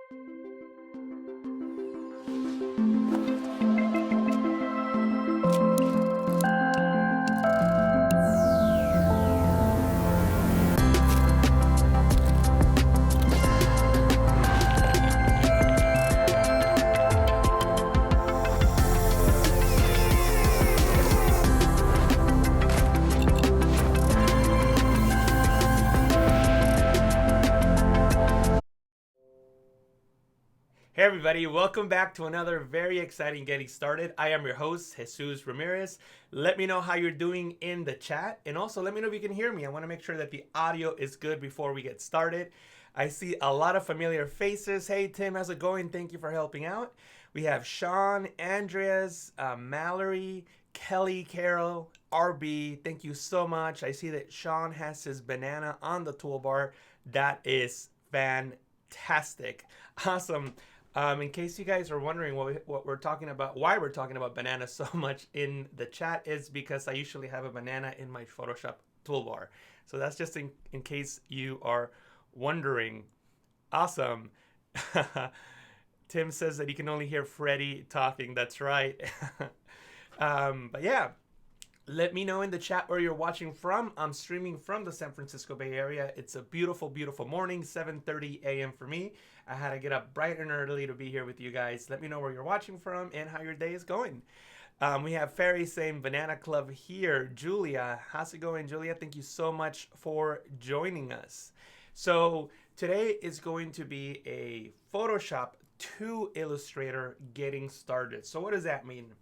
Hey everybody, welcome back to another very exciting Getting Started. I am your host, Jesus Ramirez. Let me know how you're doing in the chat, and also let me know if you can hear me. I want to make sure that the audio is good before we get started. I see a lot of familiar faces. Hey Tim, how's it going? Thank you for helping out. We have Sean, Andreas, Mallory, Kelly, Carol, RB. Thank you so much. I see that Sean has his banana on the toolbar. That is fantastic. Awesome. In case you guys are wondering what we're talking about, why we're talking about bananas so much in the chat, is because I usually have a banana in my Photoshop toolbar. So that's just in case you are wondering. Awesome. Tim says that you can only hear Freddie talking. That's right. But yeah. Let me know in the chat where you're watching from. I'm streaming from the San Francisco Bay Area. It's a beautiful, beautiful morning, 7:30 a.m. for me. I had to get up bright and early to be here with you guys. Let me know where you're watching from and how your day is going. We have Ferry saying Banana Club here. Julia, how's it going, Julia? Thank you so much for joining us. So today is going to be a Photoshop to Illustrator getting started. So what does that mean?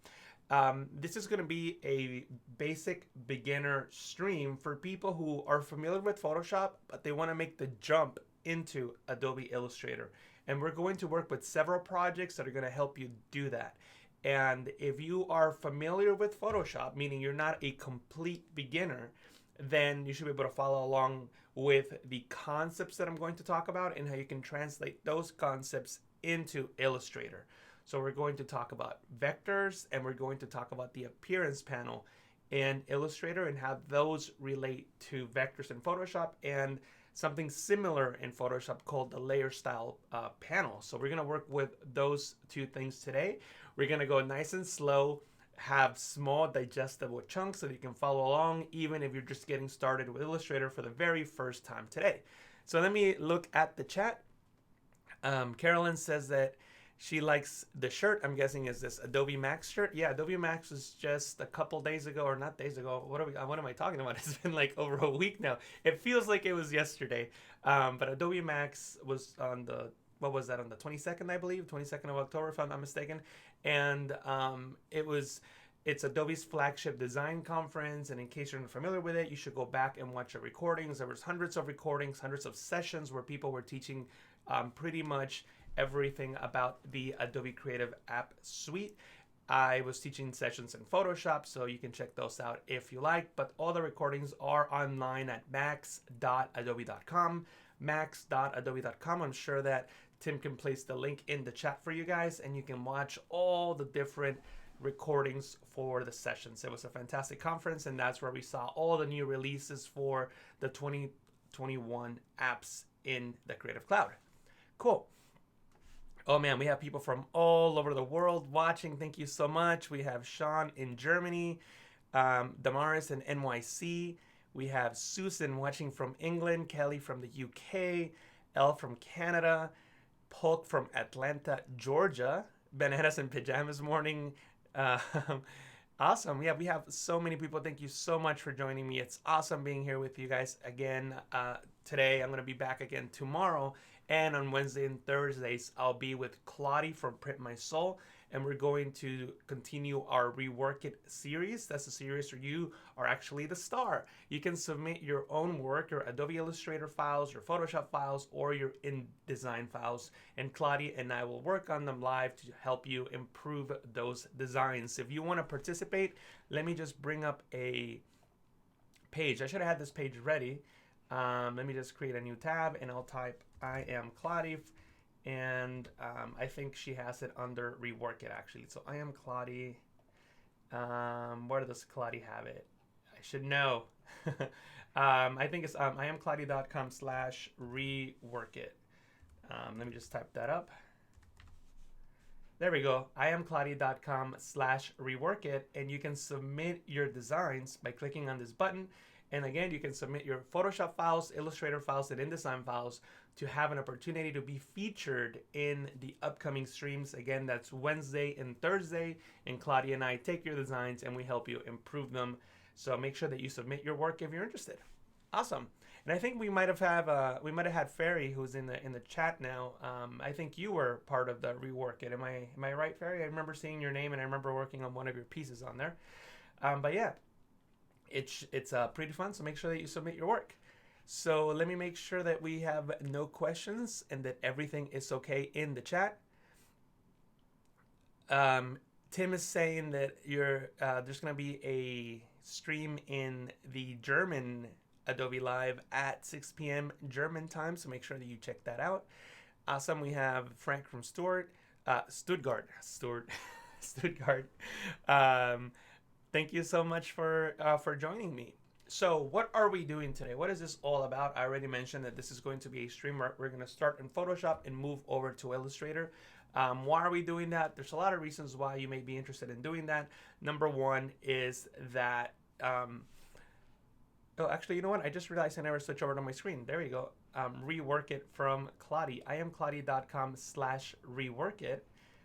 This is going to be a basic beginner stream for people who are familiar with Photoshop, but they want to make the jump into Adobe Illustrator. And we're going to work with several projects that are going to help you do that. And if you are familiar with Photoshop, meaning you're not a complete beginner, then you should be able to follow along with the concepts that I'm going to talk about and how you can translate those concepts into Illustrator. So we're going to talk about vectors, and we're going to talk about the appearance panel in Illustrator and how those relate to vectors in Photoshop, and something similar in Photoshop called the layer style panel. So we're going to work with those two things today. We're going to go nice and slow, have small digestible chunks so that you can follow along even if you're just getting started with Illustrator for the very first time today. So let me look at the chat. Carolyn says that she likes the shirt. I'm guessing is this Adobe Max shirt. Yeah, Adobe Max was just a couple days ago, or not days ago. What am I talking about? It's been like over a week now. It feels like it was yesterday. But Adobe Max was on the, what was that, on the 22nd, I believe, 22nd of October, if I'm not mistaken. And it's Adobe's flagship design conference, and in case you're not familiar with it, you should go back and watch the recordings. There was hundreds of recordings, hundreds of sessions where people were teaching pretty much everything about the Adobe Creative App Suite. I was teaching sessions in Photoshop, so you can check those out if you like, but all the recordings are online at max.adobe.com, max.adobe.com. I'm sure that Tim can place the link in the chat for you guys, and you can watch all the different recordings for the sessions. It was a fantastic conference, and that's where we saw all the new releases for the 2021 apps in the Creative Cloud. Cool. Oh man, we have people from all over the world watching. Thank you so much. We have Sean in Germany, Damaris in NYC. We have Susan watching from England, Kelly from the UK, Elle from Canada, Polk from Atlanta, Georgia, Bananas and Pajamas morning. Awesome. Yeah, we have so many people. Thank you so much for joining me. It's awesome being here with you guys again today. I'm going to be back again tomorrow. And on Wednesday and Thursdays, I'll be with Claudia from Print My Soul. And we're going to continue our Rework It series. That's a series where you are actually the star. You can submit your own work, your Adobe Illustrator files, your Photoshop files, or your InDesign files. And Claudia and I will work on them live to help you improve those designs. If you want to participate, let me just bring up a page. I should have had this page ready. Let me just create a new tab, and I'll type I am Claudia, and I think she has it under Rework It actually. So I am Claudia. Where does Claudia have it? I should know. I think it's iamclaudia.com/reworkit. Let me just type that up. There we go. iamclaudy.com/reworkit, and you can submit your designs by clicking on this button. And again, you can submit your Photoshop files, Illustrator files, and InDesign files to have an opportunity to be featured in the upcoming streams. Again, that's Wednesday and Thursday, and Claudia and I take your designs and we help you improve them. So make sure that you submit your work if you're interested. Awesome. And I think we might have had Ferry, who's in the chat now. I think you were part of the Rework It. Am I right, Ferry? I remember seeing your name and I remember working on one of your pieces on there. But yeah, it's pretty fun. So make sure that you submit your work. So let me make sure that we have no questions and that everything is okay in the chat. Tim is saying that there's going to be a stream in the German Adobe Live at 6 p.m. German time, so make sure that you check that out. Awesome. We have Frank from Stuttgart. Stuttgart. Thank you so much for joining me. So what are we doing today? What is this all about? I already mentioned that this is going to be a stream where we're going to start in Photoshop and move over to Illustrator. Why are we doing that? There's a lot of reasons why you may be interested in doing that. Number one is that oh, actually, you know what? I just realized I never switched over to my screen. There we go. Rework it from Claudy. iamclaudy.com/reworkit.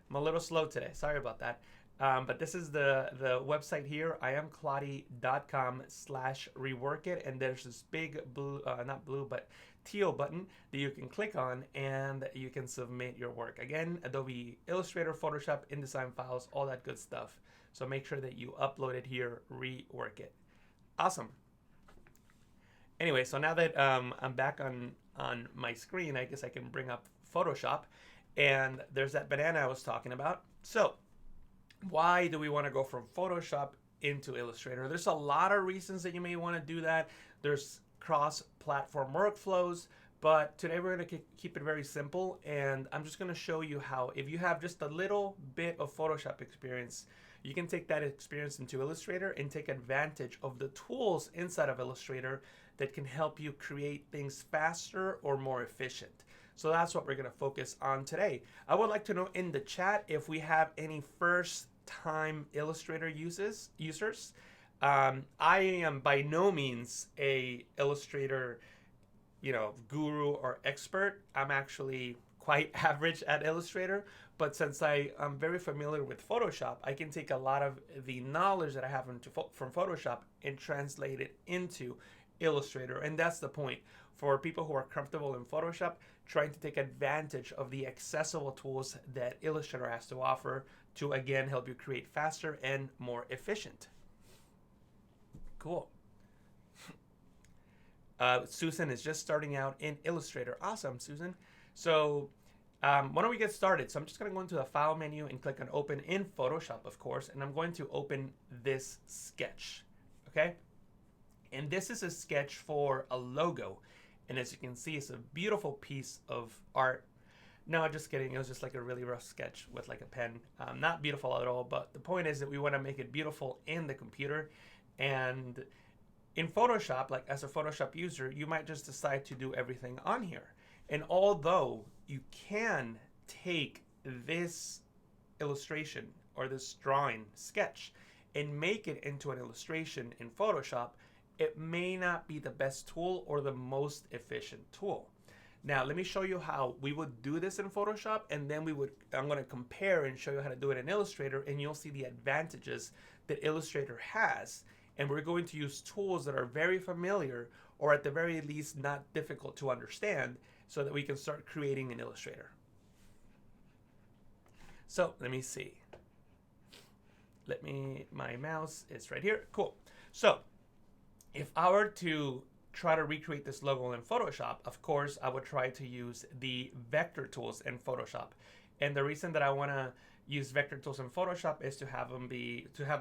I'm a little slow today. Sorry about that. But this is the website here, iamclaudy.com/reworkit. And there's this big blue, not blue, but teal button that you can click on and you can submit your work. Again, Adobe Illustrator, Photoshop, InDesign files, all that good stuff. So make sure that you upload it here, rework it. Awesome. Anyway, so now that I'm back on my screen, I guess I can bring up Photoshop. And there's that banana I was talking about. So why do we want to go from Photoshop into Illustrator? There's a lot of reasons that you may want to do that. There's cross-platform workflows, but today we're going to keep it very simple. And I'm just going to show you how, if you have just a little bit of Photoshop experience, you can take that experience into Illustrator and take advantage of the tools inside of Illustrator that can help you create things faster or more efficient. So that's what we're going to focus on today. I would like to know in the chat if we have any first-time Illustrator users. I am by no means a Illustrator, guru or expert. I'm actually quite average at Illustrator, but since I'm very familiar with Photoshop, I can take a lot of the knowledge that I have from Photoshop and translate it into Illustrator. And that's the point. For people who are comfortable in Photoshop, trying to take advantage of the accessible tools that Illustrator has to offer to, again, help you create faster and more efficient. Cool. Susan is just starting out in Illustrator. Awesome, Susan. So why don't we get started? So I'm just going to go into the File menu and click on Open in Photoshop, of course, and I'm going to open this sketch, okay? And this is a sketch for a logo. And as you can see, it's a beautiful piece of art. No, just kidding. It was just like a really rough sketch with like a pen. Not beautiful at all, but the point is that we want to make it beautiful in the computer. And in Photoshop, like as a Photoshop user, you might just decide to do everything on here. And although you can take this illustration or this drawing sketch and make it into an illustration in Photoshop, it may not be the best tool or the most efficient tool. Now, let me show you how we would do this in Photoshop, and then I'm going to compare and show you how to do it in Illustrator, and you'll see the advantages that Illustrator has. And we're going to use tools that are very familiar, or at the very least not difficult to understand, so that we can start creating in Illustrator. So let me see. My mouse is right here. Cool. So if I were to try to recreate this logo in Photoshop, of course, I would try to use the vector tools in Photoshop. And the reason that I want to use vector tools in Photoshop is to have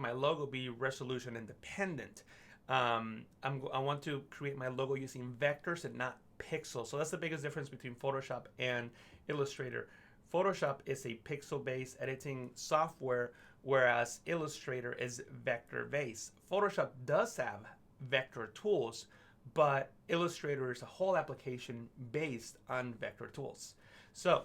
my logo be resolution independent. I want to create my logo using vectors and not pixels. So that's the biggest difference between Photoshop and Illustrator. Photoshop is a pixel-based editing software, whereas Illustrator is vector-based. Photoshop does have vector tools, but Illustrator is a whole application based on vector tools. So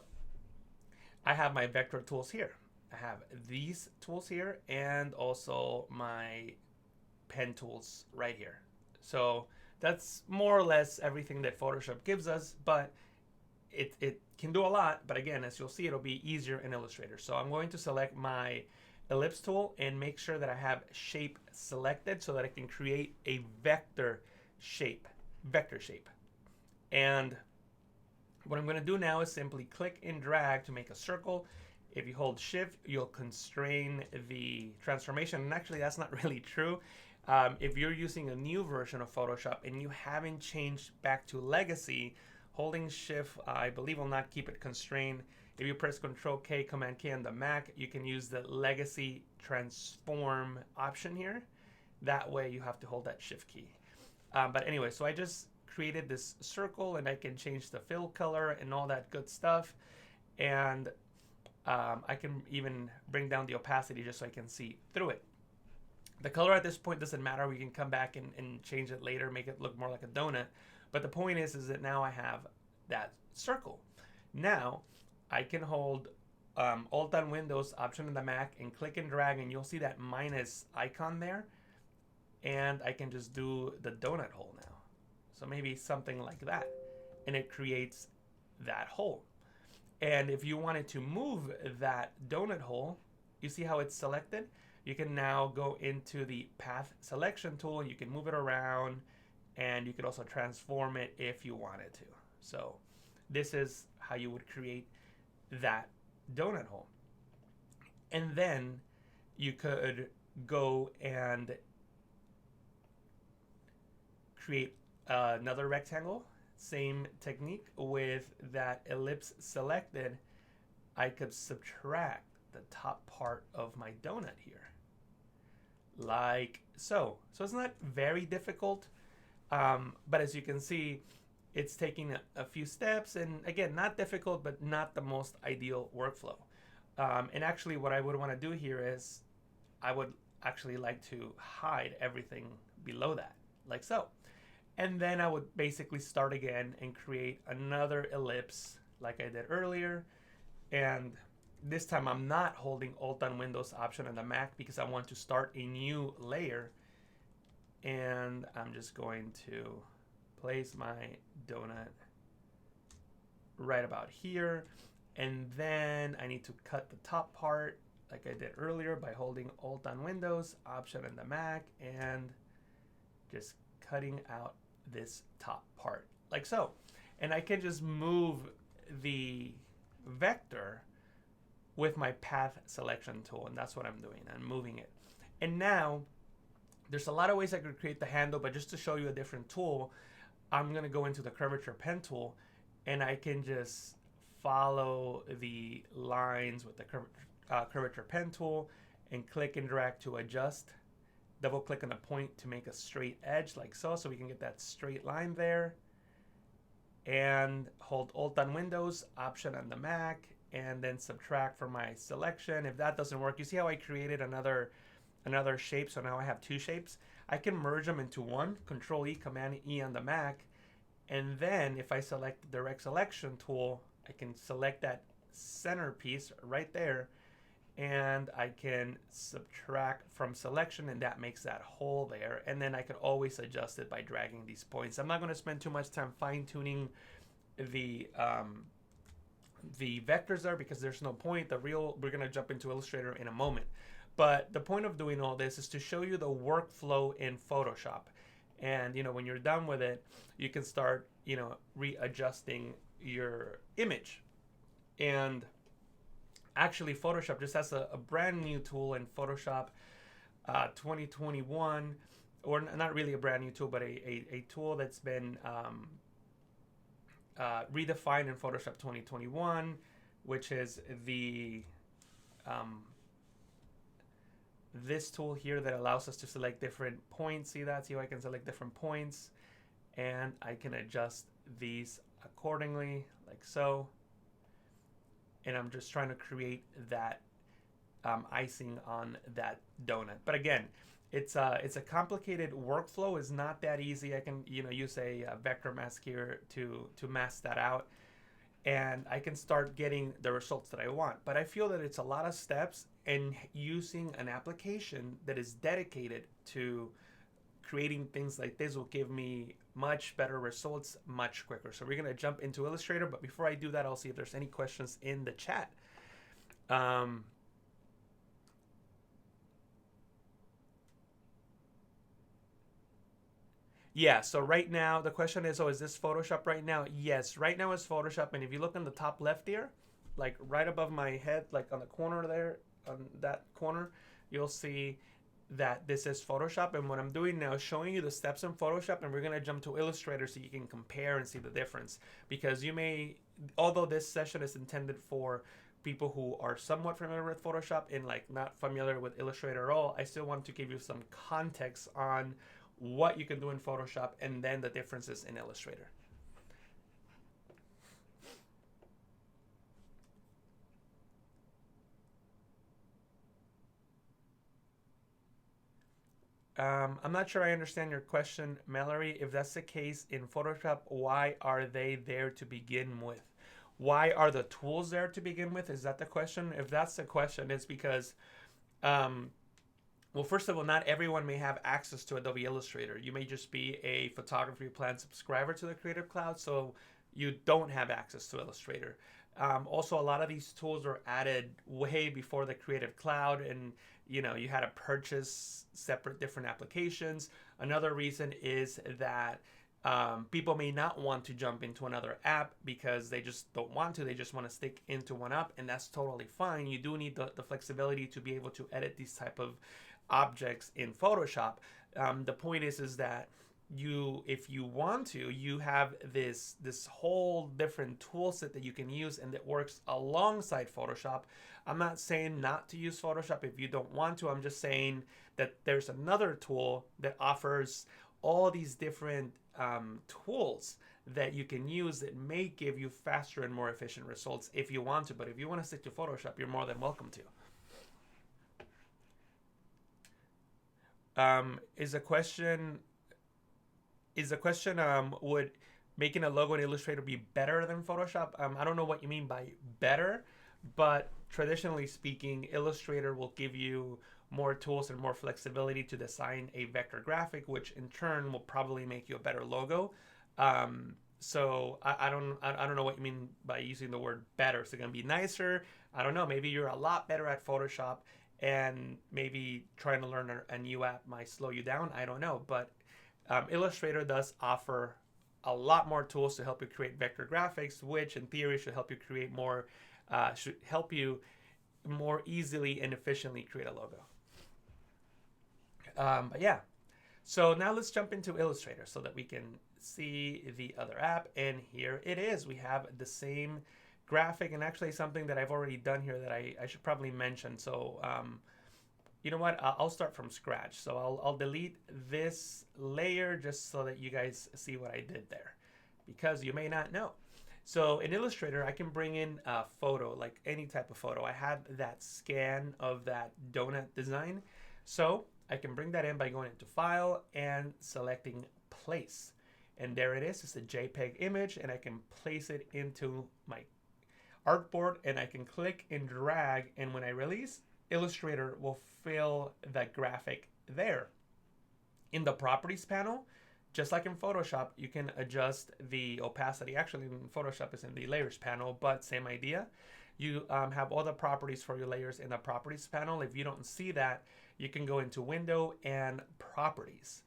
I have my vector tools here. I have these tools here and also my pen tools right here. So that's more or less everything that Photoshop gives us, but it can do a lot. But again, as you'll see, it'll be easier in Illustrator. So I'm going to select my ellipse tool and make sure that I have shape selected so that I can create a vector shape. And what I'm going to do now is simply click and drag to make a circle. If you hold shift, you'll constrain the transformation. And actually, that's not really true. If you're using a new version of Photoshop and you haven't changed back to legacy, holding shift, I believe, will not keep it constrained. If you press Control K, Command K on the Mac, you can use the legacy transform option here. That way you have to hold that shift key. But anyway, so I just created this circle and I can change the fill color and all that good stuff. And I can even bring down the opacity just so I can see through it. The color at this point doesn't matter. We can come back and change it later, make it look more like a donut. But the point is that now I have that circle. Now I can hold Alt on Windows, Option on the Mac, and click and drag, and you'll see that minus icon there. And I can just do the donut hole now. So maybe something like that. And it creates that hole. And if you wanted to move that donut hole, you see how it's selected? You can now go into the path selection tool. You can move it around, and you could also transform it if you wanted to. So this is how you would create that donut hole. And then you could go and create another rectangle. Same technique. With that ellipse selected, I could subtract the top part of my donut here, like so. So it's not very difficult, but as you can see, it's taking a few steps, and again, not difficult, but not the most ideal workflow. And actually what I would want to do here is I would actually like to hide everything below that, like so. And then I would basically start again and create another ellipse like I did earlier. And this time I'm not holding Alt on Windows, Option on the Mac, because I want to start a new layer. And I'm just going to place my donut right about here. And then I need to cut the top part like I did earlier by holding Alt on Windows, Option on the Mac, and just cutting out this top part like so. And I can just move the vector with my path selection tool, and that's what I'm doing. I'm moving it. And now there's a lot of ways I could create the handle, but just to show you a different tool, I'm going to go into the curvature pen tool, and I can just follow the lines with the curvature pen tool and click and drag to adjust. Double click on a point to make a straight edge like so, so we can get that straight line there. And hold Alt on Windows, Option on the Mac, and then subtract from my selection. If that doesn't work, you see how I created another shape, so now I have two shapes. I can merge them into one, Control E, Command E on the Mac, and then if I select the direct selection tool, I can select that center piece right there, and I can subtract from selection, and that makes that hole there. And then I could always adjust it by dragging these points. I'm not going to spend too much time fine-tuning the vectors there because there's no point. We're going to jump into Illustrator in a moment. But the point of doing all this is to show you the workflow in Photoshop. And when you're done with it, you can start readjusting your image. And actually, Photoshop just has a brand new tool in Photoshop 2021, or not really a brand new tool, but a tool that's been redefined in Photoshop 2021, which is the this tool here that allows us to select different points. See that? See how I can select different points, and I can adjust these accordingly, like so. And I'm just trying to create that icing on that donut. But again, it's a complicated workflow. It's not that easy. I can use a vector mask here to mask that out, and I can start getting the results that I want. But I feel that it's a lot of steps, and using an application that is dedicated to creating things like this will give me much better results much quicker. So we're gonna jump into Illustrator, but before I do that, I'll see if there's any questions in the chat. Yeah, so right now the question is, oh, is this Photoshop right now? Yes, right now it's Photoshop, and if you look on the top left here, like right above my head, like on the corner there, on that corner, you'll see that this is Photoshop. And what I'm doing now is showing you the steps in Photoshop, and we're gonna jump to Illustrator so you can compare and see the difference. Because you may, although this session is intended for people who are somewhat familiar with Photoshop and like not familiar with Illustrator at all, I still want to give you some context on what you can do in Photoshop and then the differences in Illustrator. I'm not sure I understand your question, Mallory. If that's the case in Photoshop, why are they there to begin with? Why are the tools there to begin with? Is that the question? If that's the question, it's because, well, first of all, not everyone may have access to Adobe Illustrator. You may just be a photography plan subscriber to the Creative Cloud, so you don't have access to Illustrator. Also, a lot of these tools were added way before the Creative Cloud, and you had to purchase separate different applications. Another reason is that people may not want to jump into another app because they just don't want to. They just want to stick into one app, and that's totally fine. You do need the flexibility to be able to edit these type of objects in Photoshop. The point is that if you want to, you have this whole different tool set that you can use and that works alongside Photoshop. I'm not saying not to use Photoshop if you don't want to. I'm just saying that there's another tool that offers all these different tools that you can use that may give you faster and more efficient results if you want to. But if you want to stick to Photoshop, you're more than welcome to. Is the question would making a logo in Illustrator be better than Photoshop? I don't know what you mean by better, but traditionally speaking, Illustrator will give you more tools and more flexibility to design a vector graphic, which in turn will probably make you a better logo. So I don't know what you mean by using the word better. Is it going to be nicer? I don't know. Maybe you're a lot better at Photoshop, and maybe trying to learn a new app might slow you down. I don't know, but Illustrator does offer a lot more tools to help you create vector graphics, which in theory should help you more easily and efficiently create a logo. But yeah, so now let's jump into Illustrator so that we can see the other app. And here it is. We have the same graphic, and actually something that I've already done here that I should probably mention. So you know what, I'll start from scratch. So I'll delete this layer just so that you guys see what I did there, because you may not know. So in Illustrator, I can bring in a photo, like any type of photo. I had that scan of that donut design. So I can bring that in by going into File and selecting Place. And there it is. It's a JPEG image, and I can place it into my artboard, and I can click and drag, and when I release, Illustrator will fill that graphic there. In the Properties panel, just like in Photoshop, you can adjust the opacity. Actually, in Photoshop is in the Layers panel, but same idea. You have all the properties for your layers in the Properties panel. If you don't see that, you can go into Window and Properties,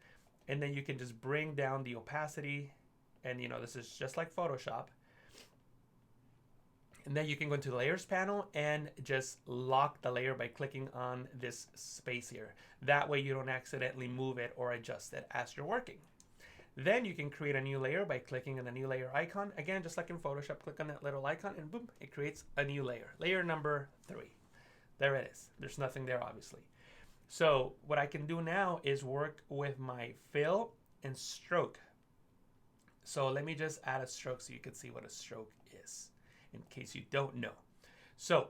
and then you can just bring down the opacity, and this is just like Photoshop. And then you can go into the Layers panel and just lock the layer by clicking on this space here. That way you don't accidentally move it or adjust it as you're working. Then you can create a new layer by clicking on the new layer icon. Again, just like in Photoshop, click on that little icon and boom, it creates a new layer. Layer number 3. There it is. There's nothing there, obviously. So what I can do now is work with my fill and stroke. So let me just add a stroke so you can see what a stroke is, in case you don't know. So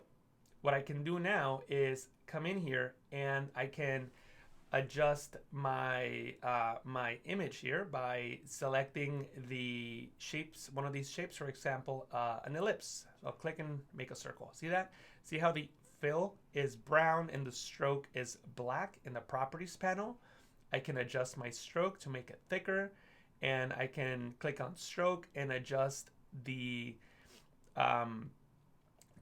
what I can do now is come in here and I can adjust my my image here by selecting the shapes, one of these shapes, for example, an ellipse. So I'll click and make a circle. See that? See how the fill is brown and the stroke is black in the properties panel? I can adjust my stroke to make it thicker, and I can click on stroke and adjust the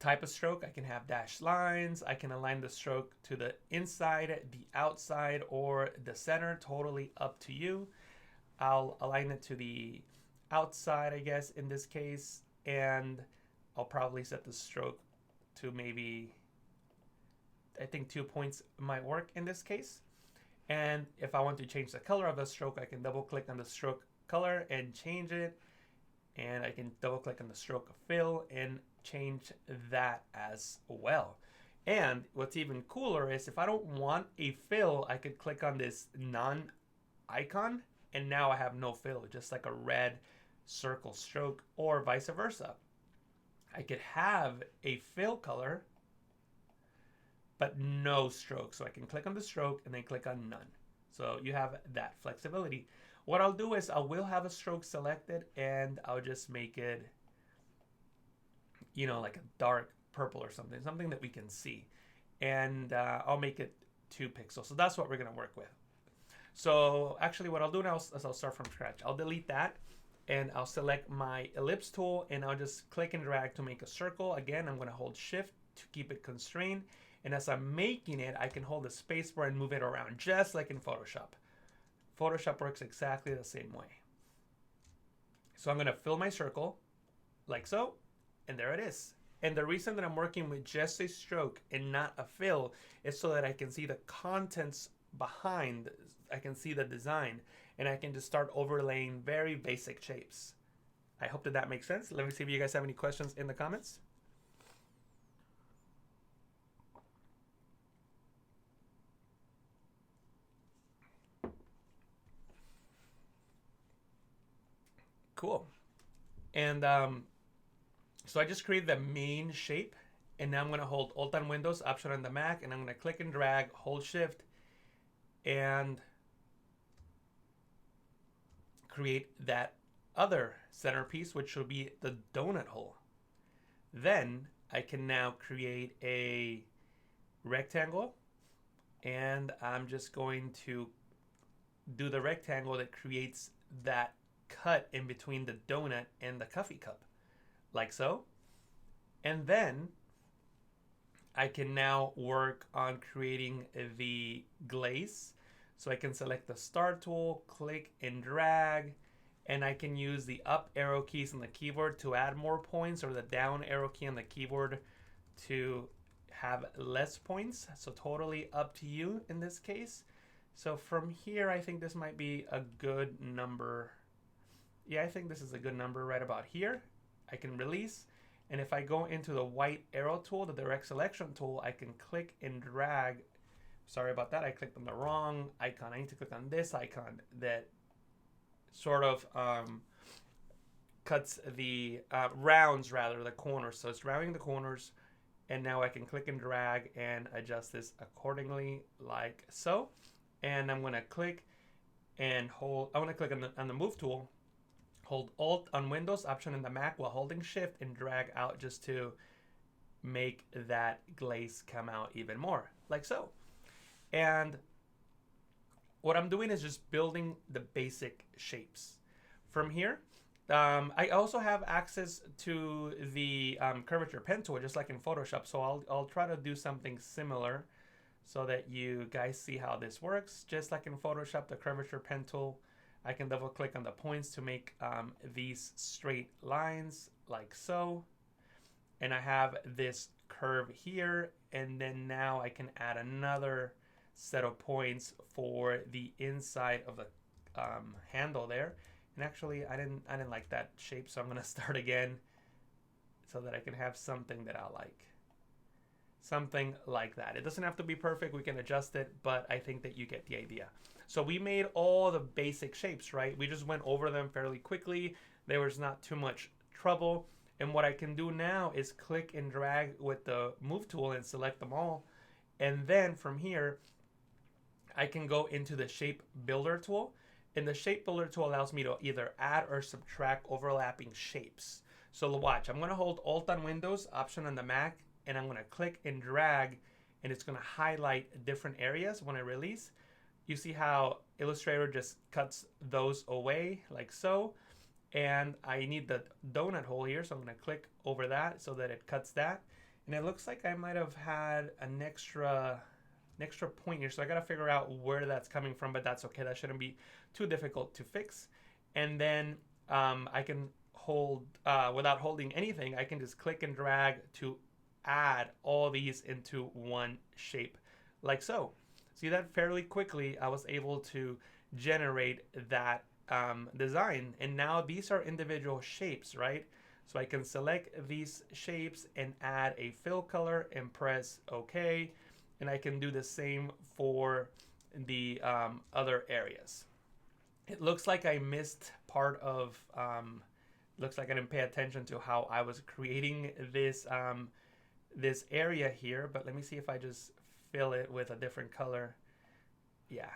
type of stroke. I can have dashed lines. I can align the stroke to the inside, the outside, or the center. Totally up to you. I'll align it to the outside, I guess, in this case, and I'll probably set the stroke to maybe, I think 2 points might work in this case. And if I want to change the color of the stroke, I can double click on the stroke color and change it. And I can double click on the stroke fill and change that as well. And what's even cooler is if I don't want a fill, I could click on this none icon, and now I have no fill, just like a red circle stroke, or vice versa. I could have a fill color but no stroke. So I can click on the stroke and then click on none. So you have that flexibility. What I'll do is I will have a stroke selected, and I'll just make it, you know, like a dark purple or something that we can see. And I'll make it 2 pixels. So that's what we're going to work with. So actually what I'll do now is I'll start from scratch. I'll delete that, and I'll select my ellipse tool, and I'll just click and drag to make a circle. Again, I'm going to hold shift to keep it constrained. And as I'm making it, I can hold the spacebar and move it around, just like in Photoshop. Photoshop works exactly the same way. So I'm going to fill my circle, like so, and there it is. And the reason that I'm working with just a stroke and not a fill is so that I can see the contents behind. I can see the design, and I can just start overlaying very basic shapes. I hope that makes sense. Let me see if you guys have any questions in the comments. Cool. And so I just created the main shape, and now I'm going to hold Alt on Windows, Option on the Mac, and I'm going to click and drag, hold Shift, and create that other centerpiece, which will be the donut hole. Then I can now create a rectangle, and I'm just going to do the rectangle that creates that cut in between the donut and the coffee cup, like so. And then I can now work on creating the glaze. So I can select the Start tool, click and drag, and I can use the up arrow keys on the keyboard to add more points, or the down arrow key on the keyboard to have less points. So totally up to you in this case. So from here, I think this might be a good number. Yeah, I think this is a good number right about here. I can release. And if I go into the white arrow tool, the direct selection tool, I can click and drag. Sorry about that. I clicked on the wrong icon. I need to click on this icon that sort of cuts the rounds, rather, the corners. So it's rounding the corners. And now I can click and drag and adjust this accordingly, like so. And I'm going to click and hold. I want to click on the Move tool. Hold Alt on Windows, Option on the Mac while holding Shift, and drag out just to make that glaze come out even more, like so. And what I'm doing is just building the basic shapes. From here, I also have access to the curvature pen tool, just like in Photoshop. So I'll try to do something similar so that you guys see how this works. Just like in Photoshop, the curvature pen tool, I can double click on the points to make these straight lines, like so. And I have this curve here, and then now I can add another set of points for the inside of the handle there. And actually, I didn't like that shape, so I'm gonna start again so that I can have something that I like. Something like that. It doesn't have to be perfect, we can adjust it, but I think that you get the idea. So we made all the basic shapes, right? We just went over them fairly quickly. There was not too much trouble. And what I can do now is click and drag with the Move tool and select them all. And then from here, I can go into the shape builder tool, and the shape builder tool allows me to either add or subtract overlapping shapes. So watch, I'm gonna hold Alt on Windows, Option on the Mac, and I'm gonna click and drag, and it's gonna highlight different areas. When I release, you see how Illustrator just cuts those away like so. And I need the donut hole here, so I'm gonna click over that so that it cuts that. And it looks like I might have had an extra point here, so I gotta figure out where that's coming from, but that's okay. That shouldn't be too difficult to fix. And then I can hold, without holding anything, I can just click and drag to add all these into one shape, like so. See that fairly quickly, I was able to generate that design, and now these are individual shapes, right? So I can select these shapes and add a fill color and press OK, and I can do the same for the other areas. It looks like I missed part of, looks like I didn't pay attention to how I was creating this this area here, but let me see if I just fill it with a different color. Yeah,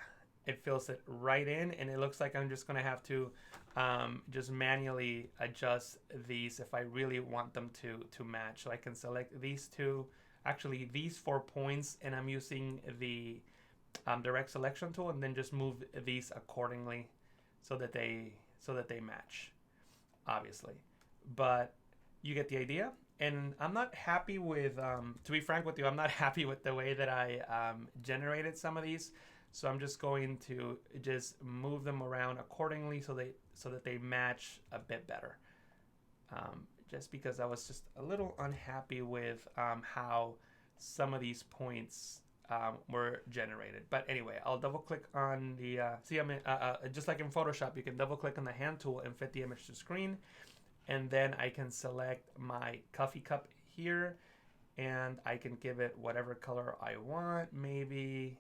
it fills it right in, and it looks like I'm just gonna have to just manually adjust these if I really want them to match. So I can select these two, actually these 4 points, and I'm using the direct selection tool, and then just move these accordingly so that they match, obviously. But you get the idea. And I'm not happy with, to be frank with you, I'm not happy with the way that I generated some of these. So I'm just going to just move them around accordingly so that they match a bit better. Just because I was just a little unhappy with how some of these points were generated. But anyway, I'll double click on the, see, I'm in, just like in Photoshop, you can double click on the hand tool and fit the image to screen. And then I can select my coffee cup here, and I can give it whatever color I want, maybe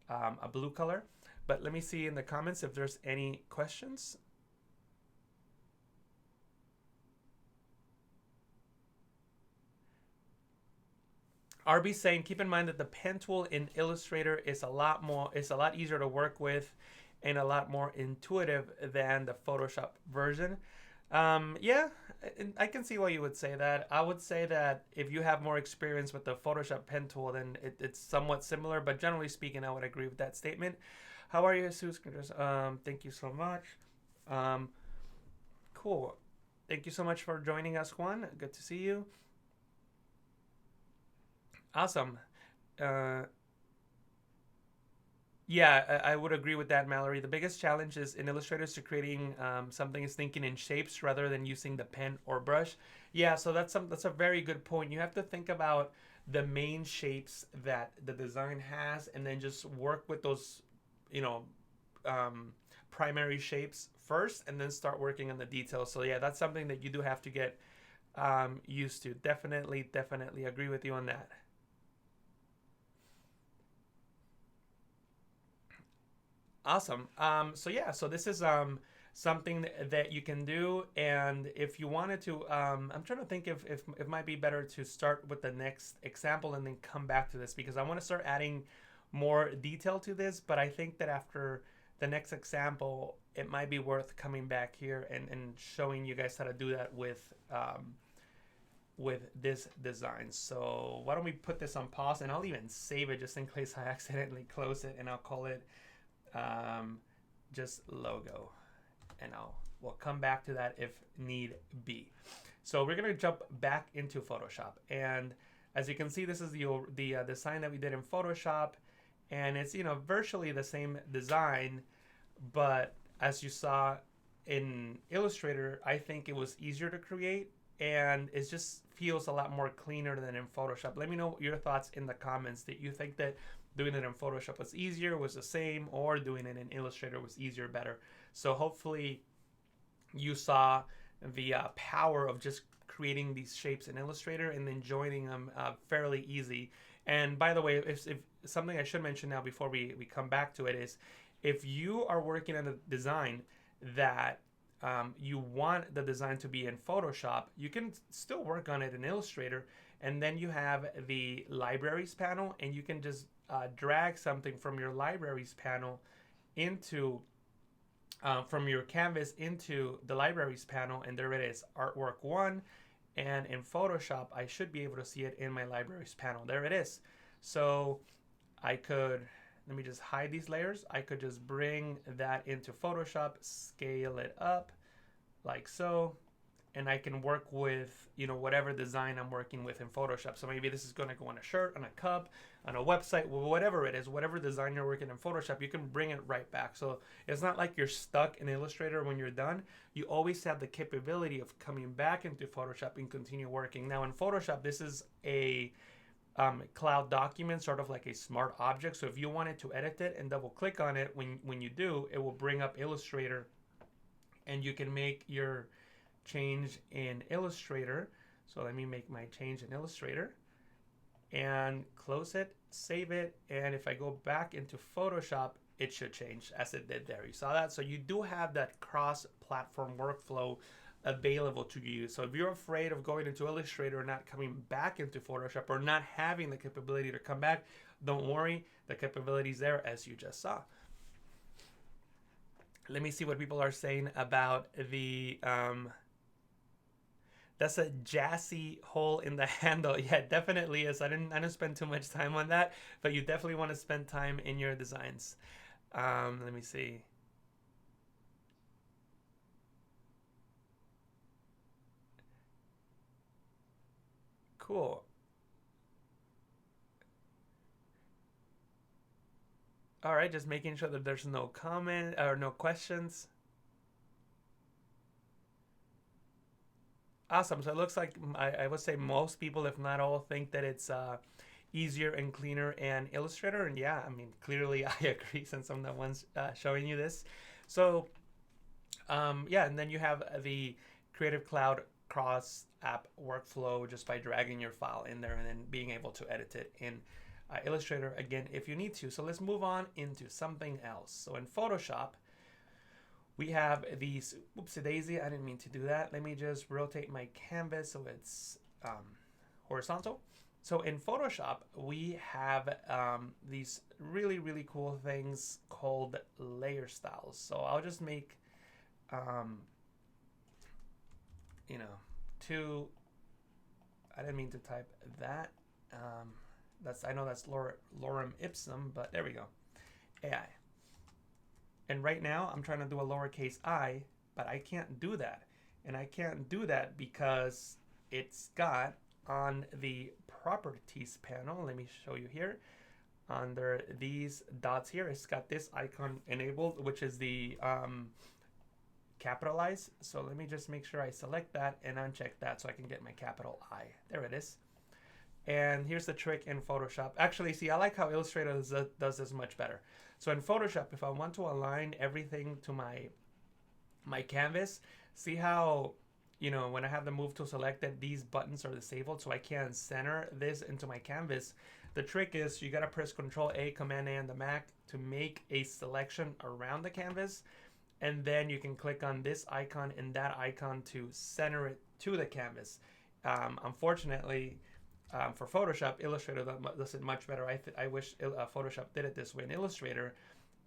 a blue color. But let me see in the comments if there's any questions. RB saying, keep in mind that the pen tool in Illustrator is a lot easier to work with and a lot more intuitive than the Photoshop version. Yeah, I can see why you would say that. I would say that if you have more experience with the Photoshop pen tool, then it's somewhat similar, but generally speaking, I would agree with that statement. How are you, Jesus? Thank you so much. Cool. Thank you so much for joining us, Juan. Good to see you. Awesome. Yeah, I would agree with that, Mallory. The biggest challenge is in Illustrator is to creating something is thinking in shapes rather than using the pen or brush. Yeah, so that's a very good point. You have to think about the main shapes that the design has, and then just work with those, primary shapes first, and then start working on the details. So yeah, that's something that you do have to get used to. Definitely agree with you on that. Awesome. So yeah, so this is something that you can do, and if you wanted to, I'm trying to think if it might be better to start with the next example and then come back to this, because I want to start adding more detail to this, but I think that after the next example, it might be worth coming back here and showing you guys how to do that with this design. So why don't we put this on pause, and I'll even save it just in case I accidentally close it, and I'll call it just logo, and we'll come back to that if need be. So we're gonna jump back into Photoshop, and as you can see, this is the design that we did in Photoshop, and it's virtually the same design, but as you saw in Illustrator, I think it was easier to create, and it just feels a lot more cleaner than in Photoshop. Let me know your thoughts in the comments. That you think that doing it in Photoshop was easier, was the same, or doing it in Illustrator was easier, better. So hopefully you saw the power of just creating these shapes in Illustrator and then joining them fairly easy. And by the way, if something I should mention now before we come back to it is, if you are working on a design that you want the design to be in Photoshop, you can still work on it in Illustrator. And then you have the libraries panel, and you can just drag something from your libraries panel into from your canvas into the libraries panel, and there it is, artwork 1. And in Photoshop, I should be able to see it in my libraries panel. There it is. So I could, let me just hide these layers. I could just bring that into Photoshop, scale it up like so, and I can work with, you know, whatever design I'm working with in Photoshop. So maybe this is going to go on a shirt, on a cup, on a website, whatever it is, whatever design you're working in Photoshop, you can bring it right back. So it's not like you're stuck in Illustrator when you're done. You always have the capability of coming back into Photoshop and continue working. Now in Photoshop, this is a cloud document, sort of like a smart object. So if you wanted to edit it and double click on it, when you do, it will bring up Illustrator, and you can make your change in Illustrator. So let me make my change in Illustrator and close it, save it, and if I go back into Photoshop, it should change as it did there. You saw that? So you do have that cross-platform workflow available to you. So if you're afraid of going into Illustrator and not coming back into Photoshop, or not having the capability to come back, don't worry, the capability is there, as you just saw. Let me see what people are saying about the that's a jazzy hole in the handle. Yeah, it definitely is. I didn't spend too much time on that, but you definitely want to spend time in your designs. Let me see. Cool. All right, just making sure that there's no comment or no questions. Awesome. So it looks like I would say most people, if not all, think that it's easier and cleaner in Illustrator. And yeah, I mean, clearly I agree, since I'm the ones showing you this. So yeah, and then you have the Creative Cloud cross app workflow just by dragging your file in there and then being able to edit it in Illustrator again if you need to. So let's move on into something else. So in Photoshop, we have these, oopsie daisy, I didn't mean to do that. Let me just rotate my canvas so it's horizontal. So in Photoshop, we have these really, really cool things called layer styles. So I'll just make, you know, I didn't mean to type that. I know that's lorem ipsum, but there we go, AI. And right now I'm trying to do a lowercase I, but I can't do that. And I can't do that because it's got on the properties panel, let me show you here, under these dots here, it's got this icon enabled, which is the capitalize. So let me just make sure I select that and uncheck that so I can get my capital I. There it is. And here's the trick in Photoshop. Actually, see, I like how Illustrator does this much better. So in Photoshop, if I want to align everything to my canvas, see how, you know, when I have the move tool selected, these buttons are disabled, so I can't center this into my canvas. The trick is you gotta press Control A, Command A on the Mac to make a selection around the canvas, and then you can click on this icon and that icon to center it to the canvas. Unfortunately, for Photoshop, Illustrator does it much better. I wish Photoshop did it this way. In Illustrator,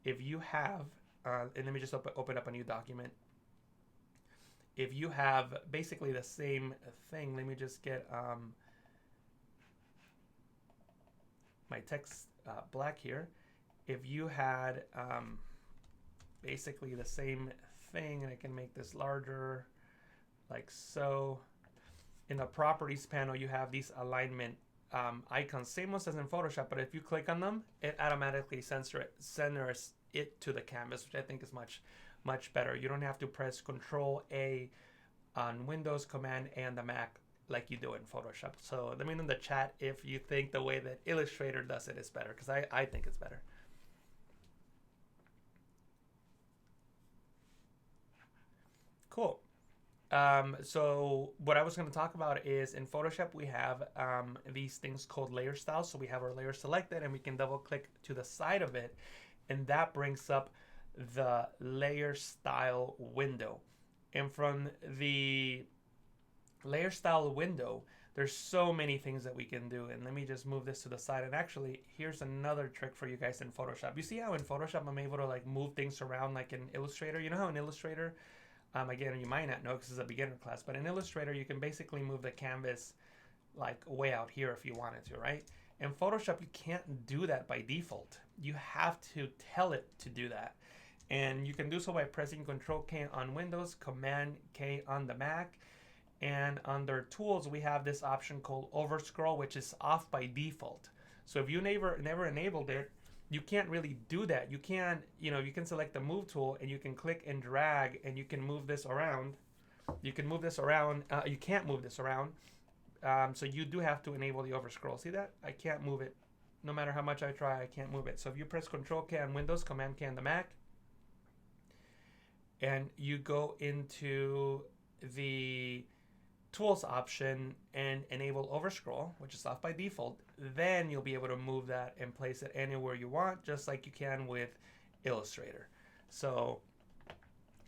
if you have, and let me just open up a new document. If you have basically the same thing, let me just get my text black here. If you had basically the same thing, and I can make this larger, like so. In the properties panel, you have these alignment icons, same ones as in Photoshop, but if you click on them, it automatically centers it to the canvas, which I think is much better. You don't have to press Control A on Windows, Command A on the Mac like you do in Photoshop. So let me know in the chat if you think the way that Illustrator does it is better, because I think it's better. Cool. So what I was going to talk about is in Photoshop, we have these things called layer styles. So we have our layer selected and we can double click to the side of it. And that brings up the layer style window. And from the layer style window, there's so many things that we can do. And let me just move this to the side. And actually, here's another trick for you guys in Photoshop. You see how in Photoshop I'm able to like move things around like in Illustrator? You know how in Illustrator, again, you might not know because it's a beginner class, but in Illustrator, you can basically move the canvas like way out here if you wanted to, right? In Photoshop, you can't do that by default. You have to tell it to do that. And you can do so by pressing Control K on Windows, Command K on the Mac. And under Tools, we have this option called Overscroll, which is off by default. So if you never enabled it, you can't really do that. You can, you can select the Move tool and you can click and drag and you can move this around. You can move this around. You can't move this around. So you do have to enable the Overscroll. See that? I can't move it. No matter how much I try, I can't move it. So if you press Control K on Windows, Command K on the Mac, and you go into the Tools option and enable Overscroll, which is off by default, then you'll be able to move that and place it anywhere you want, just like you can with Illustrator. So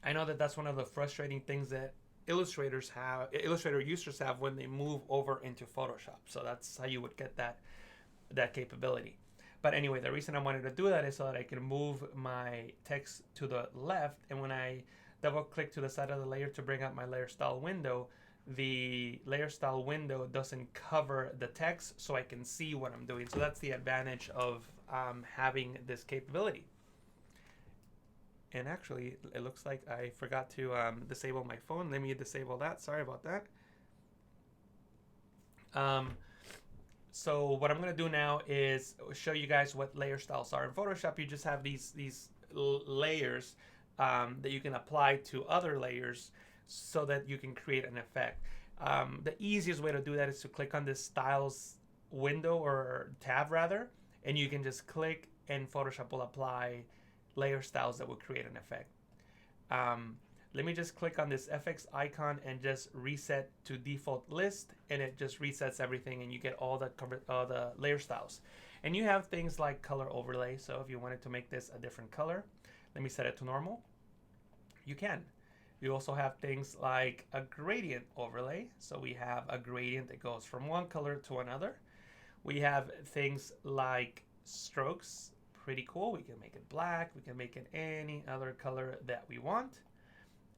I know that that's one of the frustrating things that Illustrator users have when they move over into Photoshop. So that's how you would get that capability. But anyway, the reason I wanted to do that is so that I can move my text to the left, and when I double click to the side of the layer to bring up my layer style window, the layer style window doesn't cover the text, so I can see what I'm doing. So that's the advantage of having this capability. And actually, it looks like I forgot to disable my phone. Let me disable that. Sorry about that. So what I'm going to do now is show you guys what layer styles are. In Photoshop, you just have these layers that you can apply to other layers so that you can create an effect. The easiest way to do that is to click on this styles window or tab rather, and you can just click and Photoshop will apply layer styles that will create an effect. Let me just click on this FX icon and just reset to default list, and it just resets everything and you get all the layer styles. And you have things like color overlay. So if you wanted to make this a different color, let me set it to normal. You can. You also have things like a gradient overlay. So we have a gradient that goes from one color to another. We have things like strokes. Pretty cool. We can make it black. We can make it any other color that we want.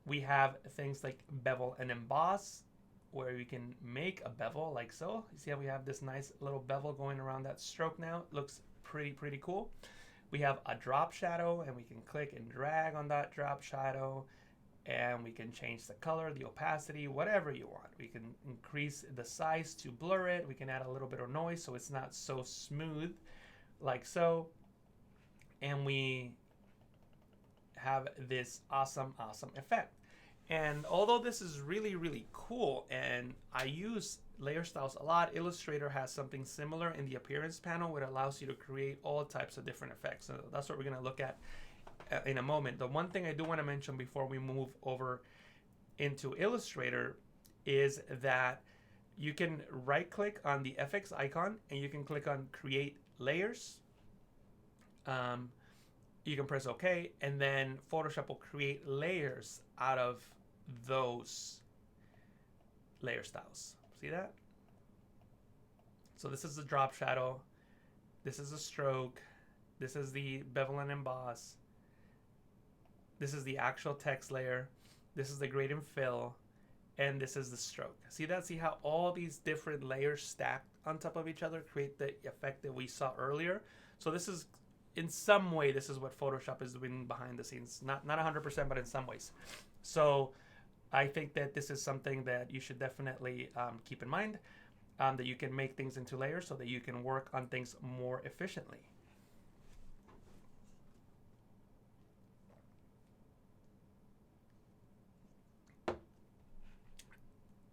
We have things like bevel and emboss, where we can make a bevel like so. You see how we have this nice little bevel going around that stroke now? It looks pretty cool. We have a drop shadow, and we can click and drag on that drop shadow, and we can change the color, the opacity, whatever you want. We can increase the size to blur it. We can add a little bit of noise so it's not so smooth like so. And we have this awesome effect. And although this is really cool and I use layer styles a lot, Illustrator has something similar in the appearance panel, which allows you to create all types of different effects. So that's what we're going to look at in a moment. The one thing I do want to mention before we move over into Illustrator is that you can right click on the FX icon and you can click on create layers. You can press OK, and then Photoshop will create layers out of those layer styles. See that? So this is the drop shadow. This is the stroke. This is the bevel and emboss. This is the actual text layer. This is the gradient fill. And this is the stroke. See that? See how all these different layers stacked on top of each other create the effect that we saw earlier? So this is, in some way, this is what Photoshop is doing behind the scenes. Not 100%, but in some ways. So I think that this is something that you should definitely keep in mind, that you can make things into layers so that you can work on things more efficiently.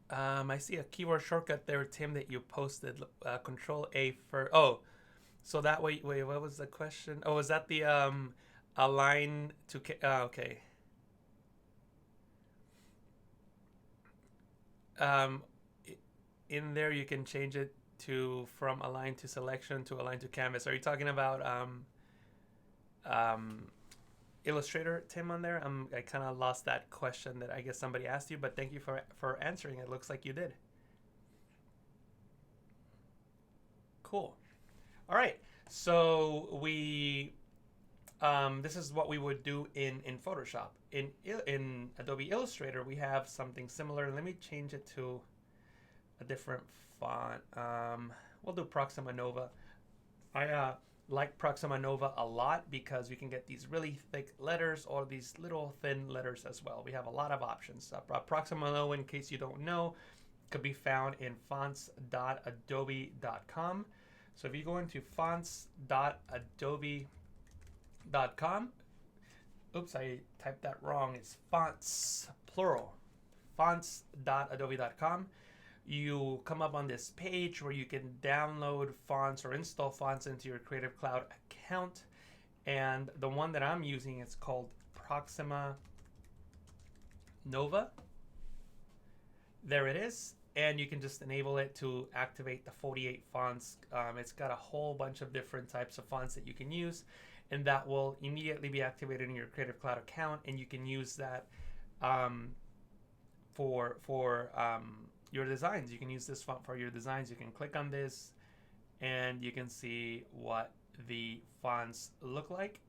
I see a keyboard shortcut there, Tim, that you posted. Control A for, oh, so that way, wait, what was the question? Oh, is that the align to, okay. In there you can change it to from align to selection to align to canvas. Are you talking about Illustrator, Tim, on there? I kind of lost that question that I guess somebody asked you, but thank you for answering. It looks like you did. Cool. All right. So this is what we would do in Photoshop. In Adobe Illustrator, we have something similar. Let me change it to a different font. We'll do Proxima Nova. I like Proxima Nova a lot because you can get these really thick letters or these little thin letters as well. We have a lot of options. Proxima Nova, in case you don't know, could be found in fonts.adobe.com. So if you go into fonts.adobe.com, oops, I typed that wrong. It's fonts, plural, fonts.adobe.com. You come up on this page where you can download fonts or install fonts into your Creative Cloud account. And the one that I'm using is called Proxima Nova. There it is. And you can just enable it to activate the 48 fonts. It's got a whole bunch of different types of fonts that you can use, and that will immediately be activated in your Creative Cloud account, and you can use that for your designs. You can use this font for your designs. You can click on this, and you can see what the fonts look like.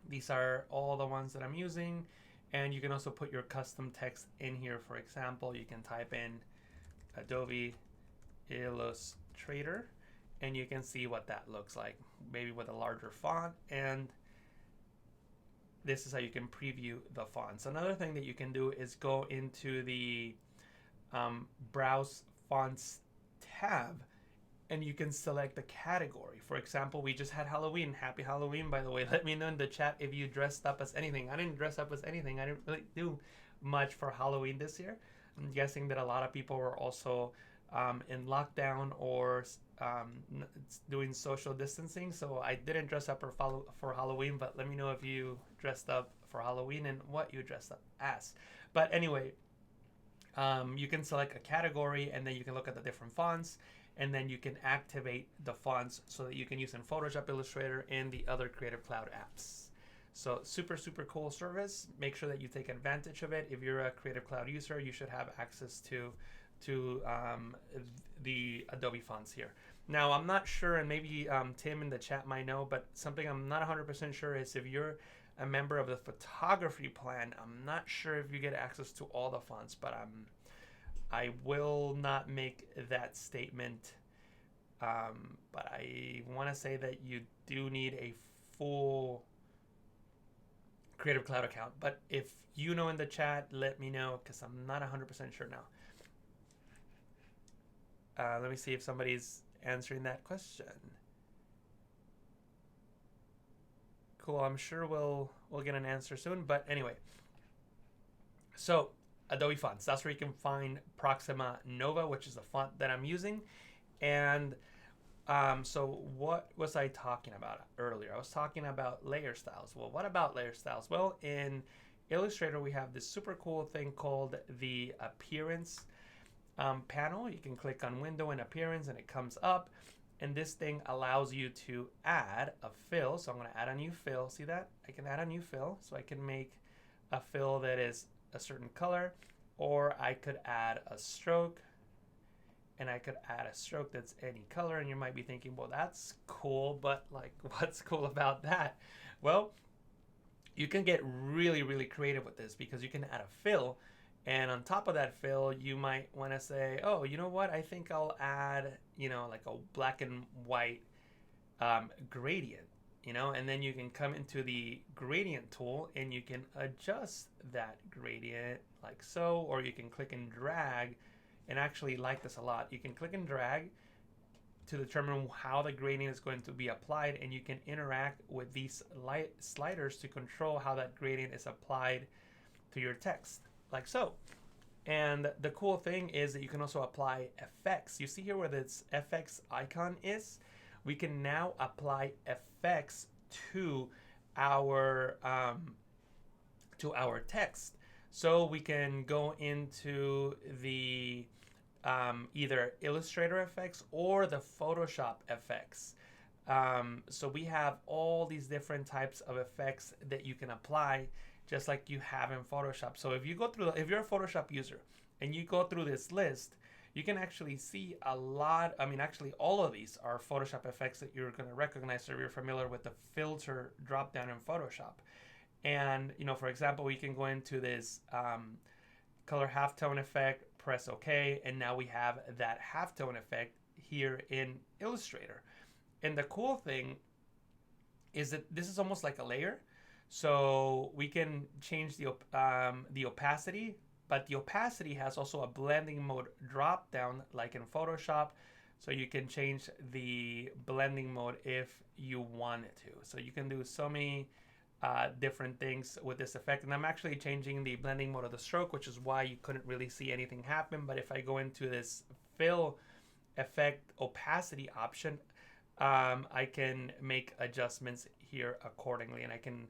These are all the ones that I'm using, and you can also put your custom text in here. For example, you can type in Adobe Illustrator, and you can see what that looks like, maybe with a larger font. And this is how you can preview the fonts. Another thing that you can do is go into the Browse Fonts tab, and you can select the category. For example, we just had Halloween. Happy Halloween, by the way. Let me know in the chat if you dressed up as anything. I didn't dress up as anything. I didn't really do much for Halloween this year. I'm guessing that a lot of people were also in lockdown or doing social distancing, so I didn't dress up for Halloween, but let me know if you dressed up for Halloween and what you dressed up as. But anyway, you can select a category, and then you can look at the different fonts, and then you can activate the fonts so that you can use in Photoshop, Illustrator, and the other Creative Cloud apps. So super, super cool service. Make sure that you take advantage of it. If you're a Creative Cloud user, you should have access to the Adobe fonts here. Now, I'm not sure, and maybe Tim in the chat might know, but something I'm not 100% sure is if you're a member of the photography plan, I'm not sure if you get access to all the fonts, but I will not make that statement. But I want to say that you do need a full Creative Cloud account. But if you know in the chat, let me know, because I'm not 100% sure now. Let me see if somebody's answering that question. Cool, I'm sure we'll get an answer soon. But anyway, so Adobe Fonts, that's where you can find Proxima Nova, which is the font that I'm using. And so what was I talking about earlier? I was talking about layer styles. Well, what about layer styles? Well, in Illustrator, we have this super cool thing called the Appearance panel. You can click on Window and Appearance, and it comes up. And this thing allows you to add a fill. So I'm going to add a new fill. See that? I can add a new fill. So I can make a fill that is a certain color, or I could add a stroke, and I could add a stroke that's any color. And you might be thinking, well, that's cool, but like, what's cool about that? Well, you can get really, really creative with this, because you can add a fill, and on top of that fill, you might want to say, oh, you know what? I think I'll add, like a black and white gradient, and then you can come into the gradient tool and you can adjust that gradient like so, or you can click and drag. And actually like this a lot. You can click and drag to determine how the gradient is going to be applied, and you can interact with these sliders to control how that gradient is applied to your text, like so. And the cool thing is that you can also apply effects. You see here where this FX icon is? We can now apply effects to our text. So we can go into the either Illustrator effects or the Photoshop effects. So we have all these different types of effects that you can apply, just like you have in Photoshop. So if you go through, if you're a Photoshop user and you go through this list, you can actually see a lot. I mean, actually, all of these are Photoshop effects that you're going to recognize if you're familiar with the filter drop down in Photoshop. And, for example, we can go into this color halftone effect, press OK, and now we have that halftone effect here in Illustrator. And the cool thing is that this is almost like a layer. So we can change the opacity, but the opacity has also a blending mode drop down like in Photoshop. So you can change the blending mode if you wanted to. So you can do so many different things with this effect. And I'm actually changing the blending mode of the stroke, which is why you couldn't really see anything happen. But if I go into this fill effect opacity option, I can make adjustments here accordingly, and I can,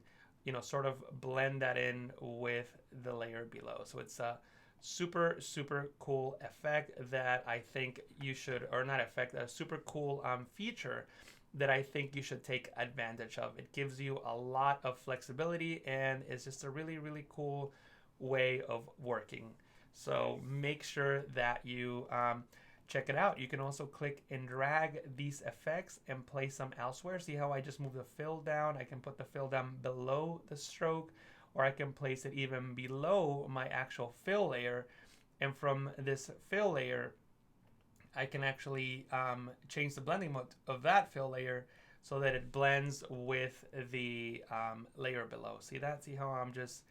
sort of blend that in with the layer below. So it's a super, super cool effect that I think you should, or not effect, a super cool feature that I think you should take advantage of. It gives you a lot of flexibility, and it's just a really, really cool way of working. So make sure that you check it out. You can also click and drag these effects and place them elsewhere. See how I just move the fill down? I can put the fill down below the stroke, or I can place it even below my actual fill layer. And from this fill layer, I can actually change the blending mode of that fill layer so that it blends with the layer below. See that? See how I'm just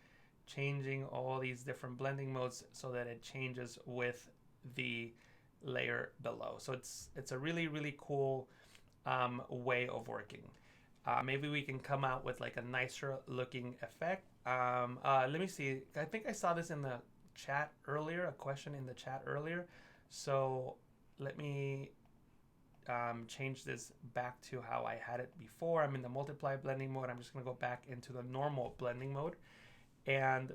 changing all these different blending modes so that it changes with the layer below. So it's a really, really cool way of working. Maybe we can come out with like a nicer looking effect. Let me see. I think I saw this in the chat earlier, a question in the chat earlier. So let me change this back to how I had it before. I'm in the multiply blending mode. I'm just going to go back into the normal blending mode. And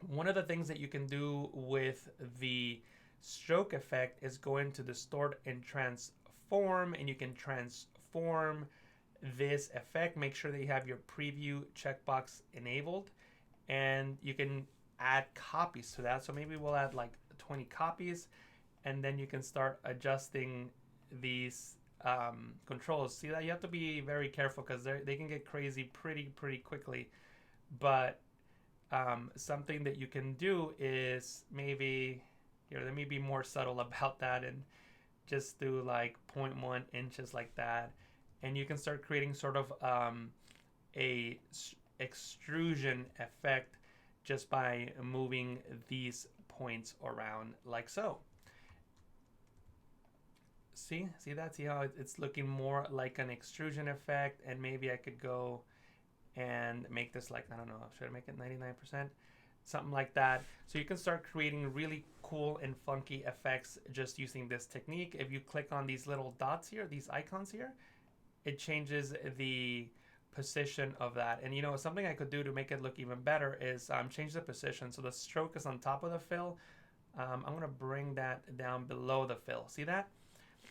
one of the things that you can do with the stroke effect is go into distort and transform, and you can transform this effect. Make sure that you have your preview checkbox enabled, and you can add copies to that. So maybe we'll add like 20 copies, and then you can start adjusting these controls. See that? You have to be very careful because they can get crazy pretty quickly. But something that you can do is maybe, here, let me be more subtle about that and just do like 0.1 inches like that. And you can start creating sort of a extrusion effect just by moving these points around like so. See that? See how it's looking more like an extrusion effect? And maybe I could go and make this like, I don't know, should I make it 99%? Something like that. So you can start creating really cool and funky effects just using this technique. If you click on these little dots here, these icons here, it changes the position of that. And something I could do to make it look even better is change the position. So the stroke is on top of the fill. I'm going to bring that down below the fill. See that?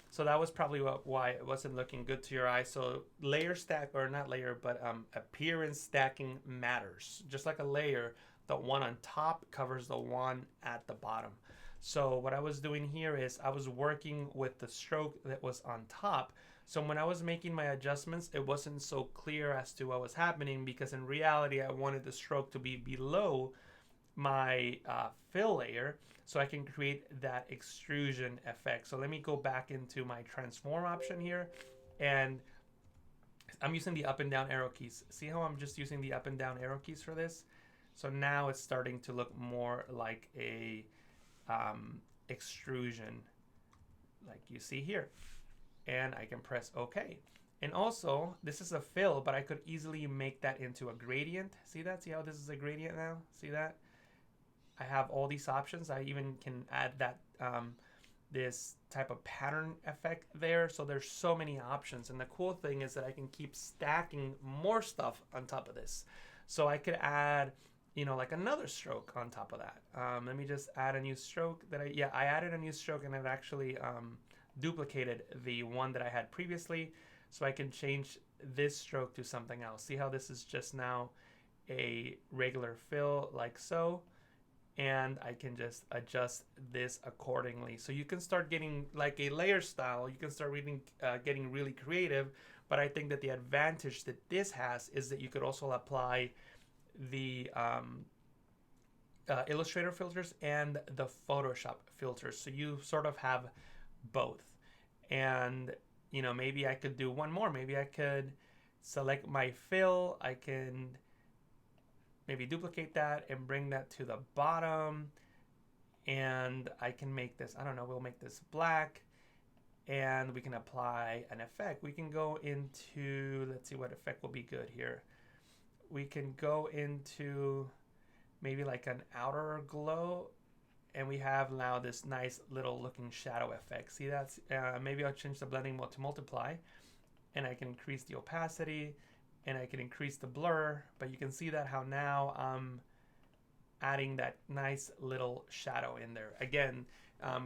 So that was probably why it wasn't looking good to your eye. So layer stack, or not layer, but appearance stacking matters. Just like a layer, the one on top covers the one at the bottom. So what I was doing here is I was working with the stroke that was on top. So when I was making my adjustments, it wasn't so clear as to what was happening, because in reality, I wanted the stroke to be below my fill layer so I can create that extrusion effect. So let me go back into my transform option here, and I'm using the up and down arrow keys. See how I'm just using the up and down arrow keys for this? So now it's starting to look more like a extrusion, like you see here. And I can press OK. And also, this is a fill, but I could easily make that into a gradient. See that? See how this is a gradient now? See that? I have all these options. I even can add that this type of pattern effect there. So there's so many options. And the cool thing is that I can keep stacking more stuff on top of this. So I could add, like another stroke on top of that. Let me just add a new stroke that I added a new stroke, and it actually duplicated the one that I had previously. So I can change this stroke to something else. See how this is just now a regular fill like so, and I can just adjust this accordingly. So you can start getting like a layer style. You can start getting really creative. But I think that the advantage that this has is that you could also apply the Illustrator filters and the Photoshop filters. So you sort of have both. And maybe I could do one more. Maybe I could select my fill. I can maybe duplicate that and bring that to the bottom, and I can make this, I don't know, we'll make this black, and we can apply an effect. We can go into, let's see what effect will be good here. We can go into maybe like an outer glow, and we have now this nice little looking shadow effect. See, that's maybe I'll change the blending mode to multiply, and I can increase the opacity, and I can increase the blur, but you can see that how now I'm adding that nice little shadow in there. Again,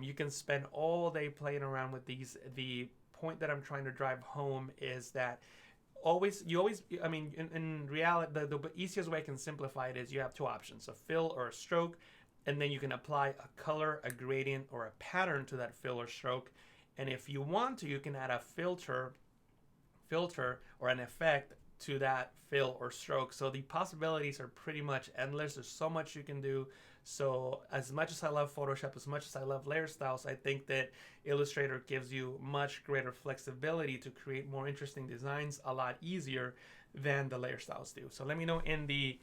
you can spend all day playing around with these. The point that I'm trying to drive home is that in reality, the easiest way I can simplify it is you have two options, a fill or a stroke, and then you can apply a color, a gradient, or a pattern to that fill or stroke. And if you want to, you can add a filter or an effect to that fill or stroke. So the possibilities are pretty much endless. There's so much you can do. So as much as I love Photoshop, as much as I love layer styles, I think that Illustrator gives you much greater flexibility to create more interesting designs a lot easier than the layer styles do. So let me know in the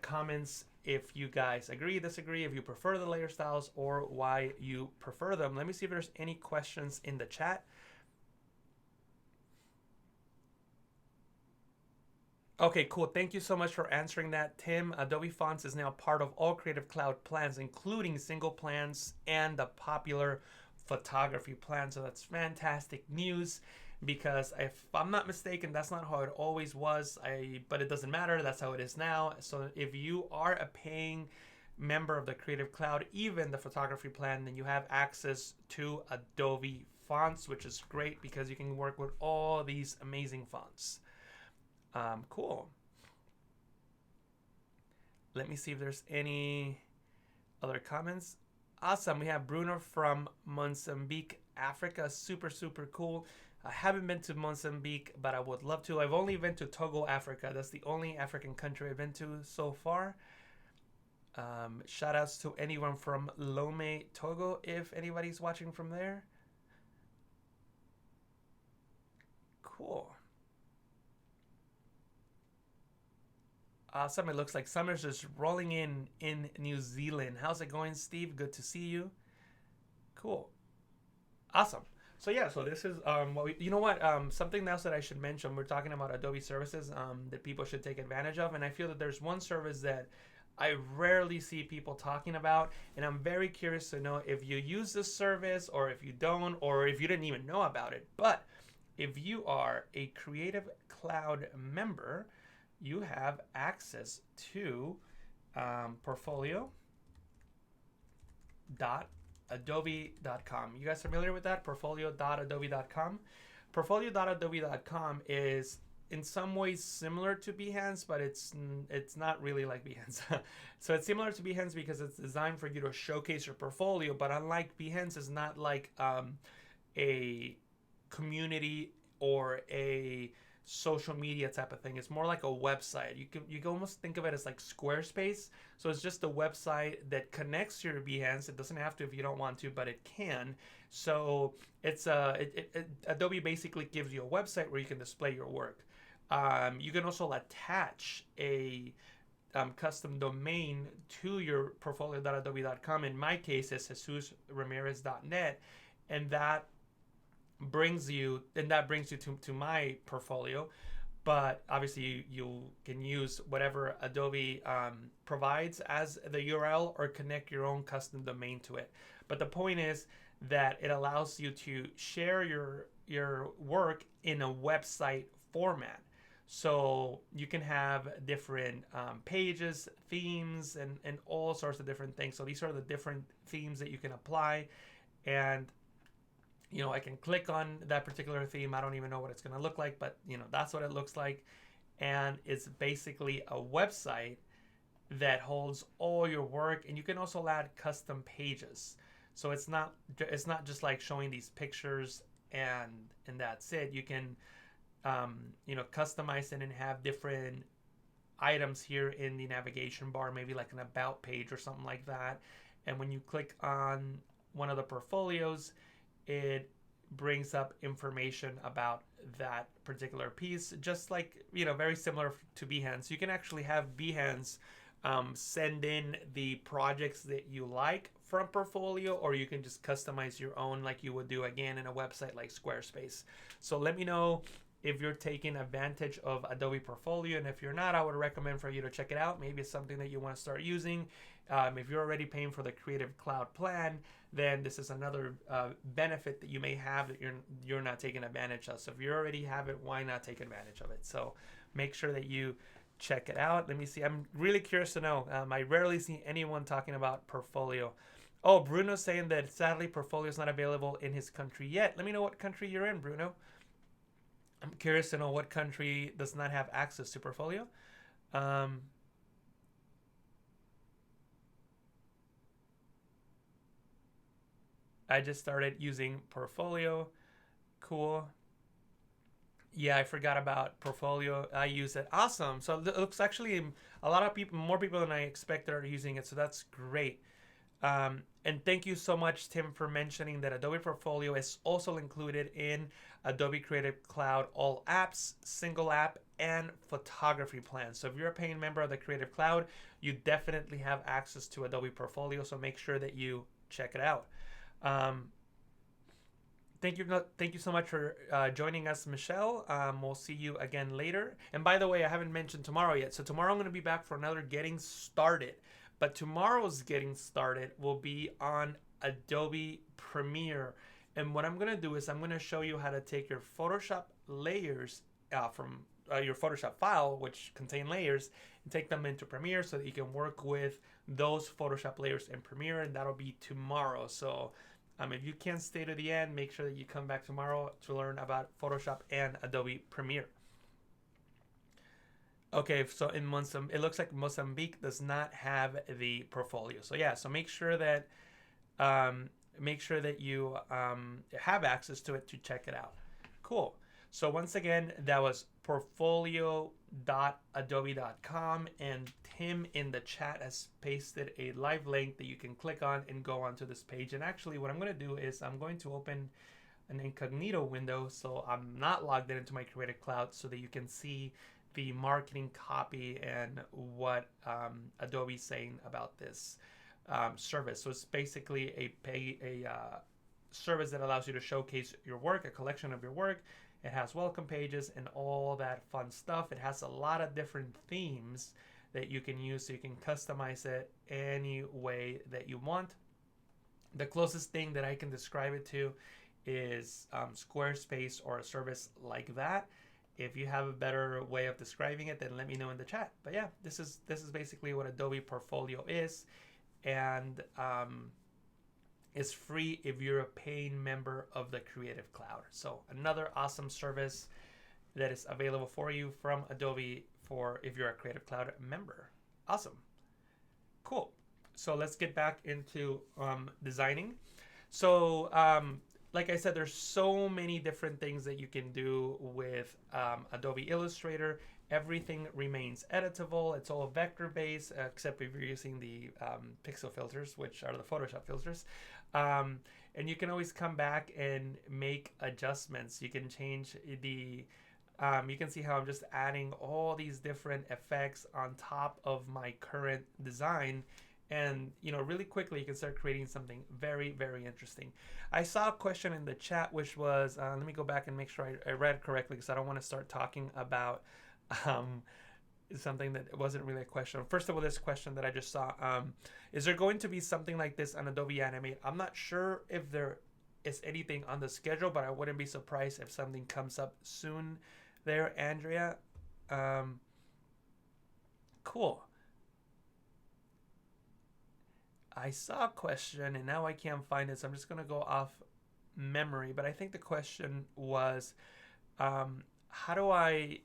comments if you guys agree, disagree, if you prefer the layer styles or why you prefer them. Let me see if there's any questions in the chat. Okay, cool. Thank you so much for answering that, Tim. Adobe Fonts is now part of all Creative Cloud plans, including single plans and the popular photography plan. So that's fantastic news, because if I'm not mistaken, that's not how it always was. But it doesn't matter. That's how it is now. So if you are a paying member of the Creative Cloud, even the photography plan, then you have access to Adobe Fonts, which is great because you can work with all these amazing fonts. Cool. Let me see if there's any other comments. Awesome. We have Bruno from Mozambique, Africa. Super, super cool. I haven't been to Mozambique, but I would love to. I've only been to Togo, Africa. That's the only African country I've been to so far. Shout outs to anyone from Lome, Togo, if anybody's watching from there. Cool. Awesome. It looks like summer's just rolling in New Zealand. How's it going, Steve? Good to see you. Cool. Awesome. So yeah, so this is something else that I should mention. We're talking about Adobe services that people should take advantage of, and I feel that there's one service that I rarely see people talking about, and I'm very curious to know if you use this service or if you don't, or if you didn't even know about it. But if you are a Creative Cloud member, you have access to portfolio.adobe.com. You guys familiar with that? Portfolio.adobe.com. Portfolio.adobe.com is in some ways similar to Behance, but it's not really like Behance. So it's similar to Behance because it's designed for you to showcase your portfolio, but unlike Behance, it's not like a community or a social media type of thing. It's more like a website. You can almost think of it as like Squarespace. So it's just a website that connects to your Behance. It doesn't have to if you don't want to, but it can. So it's Adobe basically gives you a website where you can display your work. You can also attach a custom domain to your portfolio.adobe.com. In my case, it's JesusRamirez.net, and that brings you to my portfolio. But obviously you can use whatever Adobe provides as the URL or connect your own custom domain to it. But the point is that it allows you to share your work in a website format. So you can have different pages, themes, and all sorts of different things. So these are the different themes that you can apply. And I can click on that particular theme. I don't even know what it's going to look like, but that's what it looks like. And it's basically a website that holds all your work, and you can also add custom pages. So it's not just like showing these pictures and that's it. You can customize it and have different items here in the navigation bar, maybe like an about page or something like that. And when you click on one of the portfolios, it brings up information about that particular piece, just like, very similar to Behance. You can actually have Behance send in the projects that you like from portfolio, or you can just customize your own like you would do again in a website like Squarespace. So let me know if you're taking advantage of Adobe Portfolio, and if you're not, I would recommend for you to check it out. Maybe it's something that you want to start using. If you're already paying for the Creative Cloud plan, then this is another benefit that you may have that you're not taking advantage of. So if you already have it, why not take advantage of it? So make sure that you check it out. Let me see. I'm really curious to know. I rarely see anyone talking about Portfolio. Oh, Bruno's saying that sadly Portfolio is not available in his country yet. Let me know what country you're in, Bruno. I'm curious to know what country does not have access to Portfolio. I just started using Portfolio. Cool. Yeah, I forgot about Portfolio. I use it. Awesome. So it looks actually a lot of people, more people than I expected are using it. So that's great. And thank you so much, Tim, for mentioning that Adobe Portfolio is also included in Adobe Creative Cloud All Apps, Single App, and Photography Plan. So if you're a paying member of the Creative Cloud, you definitely have access to Adobe Portfolio. So make sure that you check it out. Thank you so much for joining us, Michelle. We'll see you again later. And by the way, I haven't mentioned tomorrow yet. So tomorrow I'm going to be back for another Getting Started. But tomorrow's Getting Started will be on Adobe Premiere. And what I'm going to do is I'm going to show you how to take your Photoshop layers from your Photoshop file, which contain layers, and take them into Premiere so that you can work with those Photoshop layers in Premiere. And that'll be tomorrow. So if you can't stay to the end, make sure that you come back tomorrow to learn about Photoshop and Adobe Premiere. Okay, so in Mozambique, it looks like Mozambique does not have the portfolio. So yeah, so make sure that you have access to it to check it out. Cool. So once again, that was portfolio.adobe.com, and Tim in the chat has pasted a live link that you can click on and go onto this page. And actually what I'm going to do is I'm going to open an incognito window so I'm not logged into my Creative Cloud, so that you can see the marketing copy and what Adobe's saying about this service. So it's basically a service that allows you to showcase your work, a collection of your work. It has welcome pages and all that fun stuff. It has a lot of different themes that you can use, so you can customize it any way that you want. The closest thing that I can describe it to is Squarespace or a service like that. If you have a better way of describing it, then let me know in the chat. But yeah, this is basically what Adobe Portfolio is, and it's free if you're a paying member of the Creative Cloud. So another awesome service that is available for you from Adobe for if you're a Creative Cloud member. Awesome. Cool. So let's get back into designing. So like I said, there's so many different things that you can do with Adobe Illustrator. Everything remains editable. It's all vector-based, except if you're using the pixel filters, which are the Photoshop filters. And you can always come back and make adjustments. You can change the, you can see how I'm just adding all these different effects on top of my current design. And, really quickly, you can start creating something very, very interesting. I saw a question in the chat, which was, let me go back and make sure I read correctly, because I don't want to start talking about something that wasn't really a question. First of all, this question that I just saw, is there going to be something like this on Adobe Animate? I'm not sure if there is anything on the schedule, but I wouldn't be surprised if something comes up soon there, Andrea. Cool. I saw a question and now I can't find it, so I'm just going to go off memory, but I think the question was, how do I,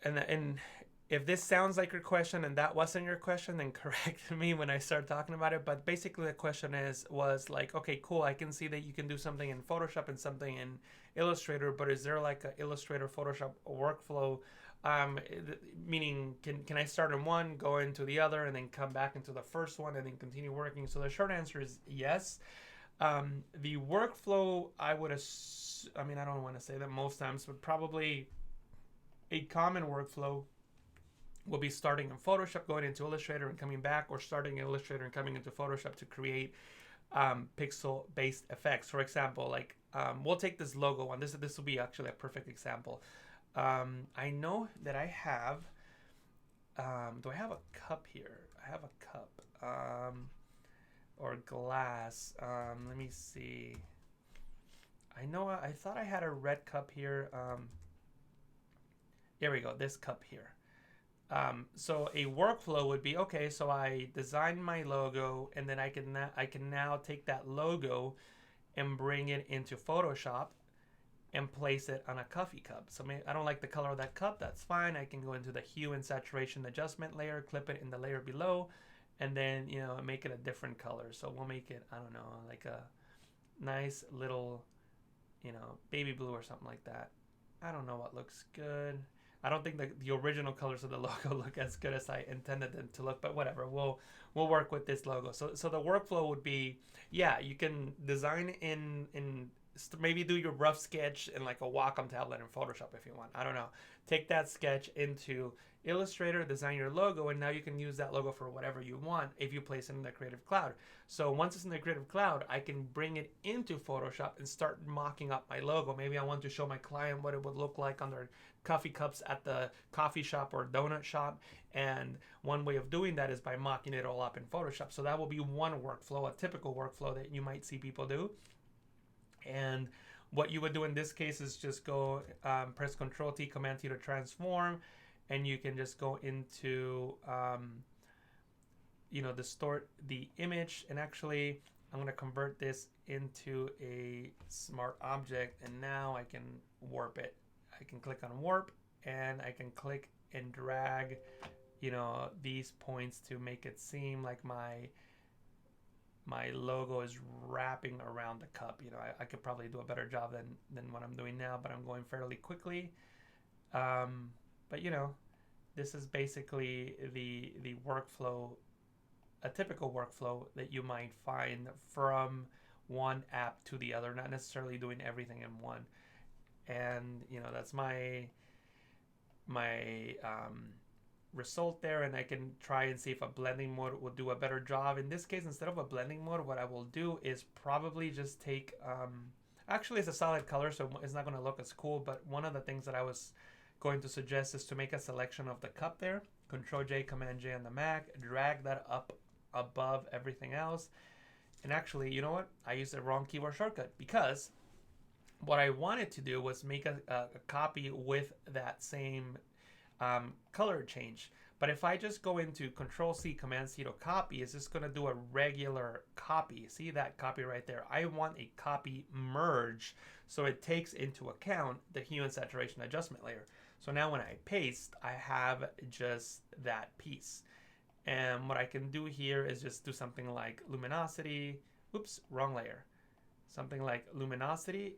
and if this sounds like your question and that wasn't your question, then correct me when I start talking about it. But basically the question was like, okay, cool, I can see that you can do something in Photoshop and something in Illustrator, but is there like a Illustrator Photoshop workflow? Meaning, can I start in one, go into the other, and then come back into the first one and then continue working? So the short answer is yes. The workflow, I mean, I don't want to say that most times, but probably a common workflow will be starting in Photoshop, going into Illustrator and coming back, or starting in Illustrator and coming into Photoshop to create pixel-based effects. For example, like we'll take this logo one. This will be actually a perfect example. I know that I have. Do I have a cup here? I have a cup or glass. Let me see. I know I thought I had a red cup here. Here we go. This cup here. So a workflow would be, okay, so I designed my logo, and then I can now take that logo and bring it into Photoshop and place it on a coffee cup. So I don't like the color of that cup, that's fine. I can go into the hue and saturation adjustment layer, clip it in the layer below, and then, you know, make it a different color. So we'll make it, I don't know, like a nice little, you know, baby blue or something like that. I don't know what looks good. I don't think the original colors of the logo look as good as I intended them to look, but whatever. We'll work with this logo. So the workflow would be, yeah, you can design in maybe do your rough sketch in like a Wacom tablet in Photoshop if you want. I don't know. Take that sketch into Illustrator, design your logo, and now you can use that logo for whatever you want if you place it in the Creative Cloud. So once it's in the Creative Cloud, I can bring it into Photoshop and start mocking up my logo. Maybe I want to show my client what it would look like on their coffee cups at the coffee shop or donut shop. And one way of doing that is by mocking it all up in Photoshop. So that will be one workflow, a typical workflow that you might see people do. And what you would do in this case is just go press Control T, Command T to transform, and you can just go into you know, distort the image. And actually I'm going to convert this into a smart object, and now I can warp it. I can click on warp, and I can click and drag, you know, these points to make it seem like my logo is wrapping around the cup. You know, I could probably do a better job than what I'm doing now, but I'm going fairly quickly. But you know, this is basically the workflow, a typical workflow that you might find from one app to the other, not necessarily doing everything in one. And you know, that's my result there, and I can try and see if a blending mode will do a better job. In this case, instead of a blending mode, what I will do is probably just take actually it's a solid color, so it's not going to look as cool, but one of the things that I was going to suggest is to make a selection of the cup there. Control J, Command J on the Mac, drag that up above everything else. And actually, you know what, I used the wrong keyboard shortcut, because what I wanted to do was make a copy with that same color change. But if I just go into Control C, Command C to copy, it's just going to do a regular copy. See that copy right there? I want a copy merge, so it takes into account the hue and saturation adjustment layer. So now when I paste, I have just that piece. And what I can do here is just do something like luminosity. Oops, wrong layer. Something like luminosity.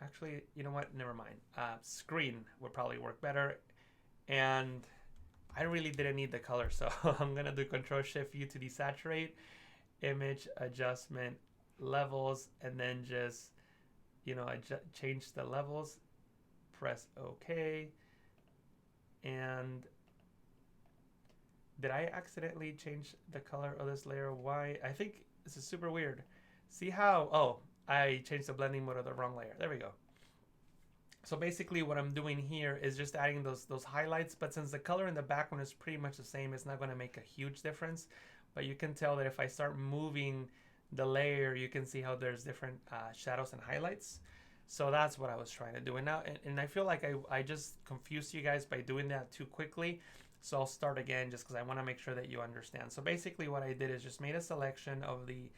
Actually, you know what? Never mind. Screen would probably work better. And I really didn't need the color, so I'm going to do Control Shift U to desaturate, image adjustment, levels, and then just, you know, change the levels. Press OK. And did I accidentally change the color of this layer? Why? I think this is super weird. See how, oh, I changed the blending mode of the wrong layer. There we go. So basically what I'm doing here is just adding those highlights, but since the color in the background is pretty much the same, it's not going to make a huge difference. But you can tell that if I start moving the layer, you can see how there's different shadows and highlights. So that's what I was trying to do. And now, and I feel like I just confused you guys by doing that too quickly. So I'll start again just because I want to make sure that you understand. So basically what I did is just made a selection of the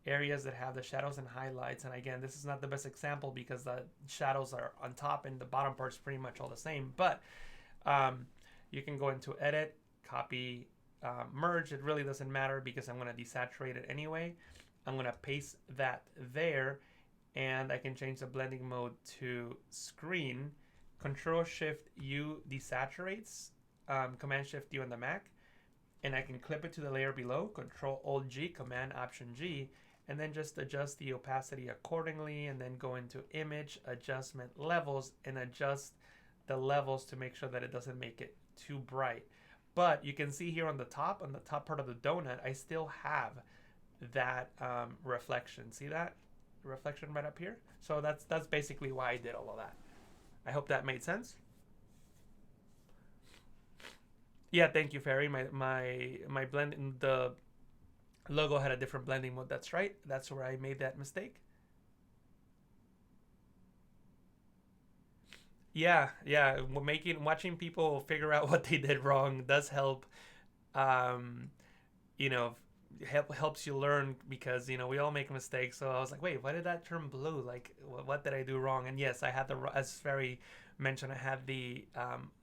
areas that have the shadows and highlights. And again, this is not the best example because the shadows are on top and the bottom part's pretty much all the same. But you can go into edit, copy, merge. It really doesn't matter because I'm going to desaturate it anyway. I'm going to paste that there, and I can change the blending mode to screen. Control Shift U desaturates, Command Shift U on the Mac, and I can clip it to the layer below. Control Alt G, Command Option G, and then just adjust the opacity accordingly, and then go into Image, Adjustment, Levels, and adjust the levels to make sure that it doesn't make it too bright. But you can see here on the top part of the donut, I still have that reflection. See that reflection right up here? So that's basically why I did all of that. I hope that made sense. Yeah, thank you, Ferry. My blend, the logo had a different blending mode. That's right. That's where I made that mistake. Yeah, watching people figure out what they did wrong does help. Um, you know, helps you learn because we all make mistakes. So I was like, wait, why did that turn blue? Like, what did I do wrong? And yes, I had as Ferry mentioned, I had the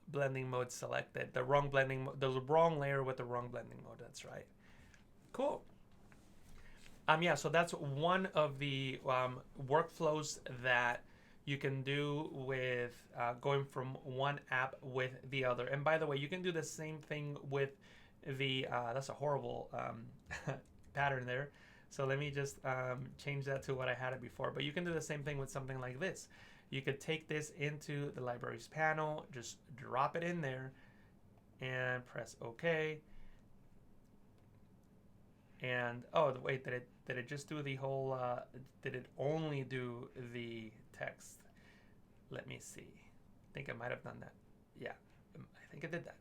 blending mode selected, the wrong the wrong layer with the wrong blending mode. That's right. Cool. Yeah, so that's one of the workflows that you can do with going from one app with the other. And by the way, you can do the same thing with the, that's a horrible pattern there. So let me just change that to what I had it before. But you can do the same thing with something like this. You could take this into the libraries panel, just drop it in there and press OK. And oh wait, did it just do the whole? Did it only do the text? Let me see. I think I might have done that. Yeah, I think it did that.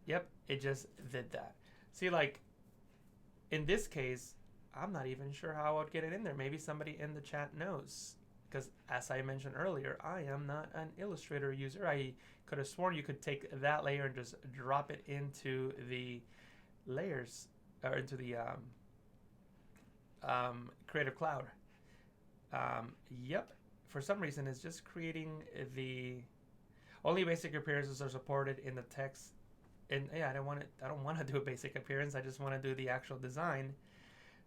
Yep, it just did that. See, like in this case, I'm not even sure how I would get it in there. Maybe somebody in the chat knows, because as I mentioned earlier, I am not an Illustrator user. I could have sworn you could take that layer and just drop it into the layers or into the Creative Cloud. Yep. For some reason, it's just creating the only basic appearances are supported in the text. And yeah, I don't want to do a basic appearance. I just want to do the actual design.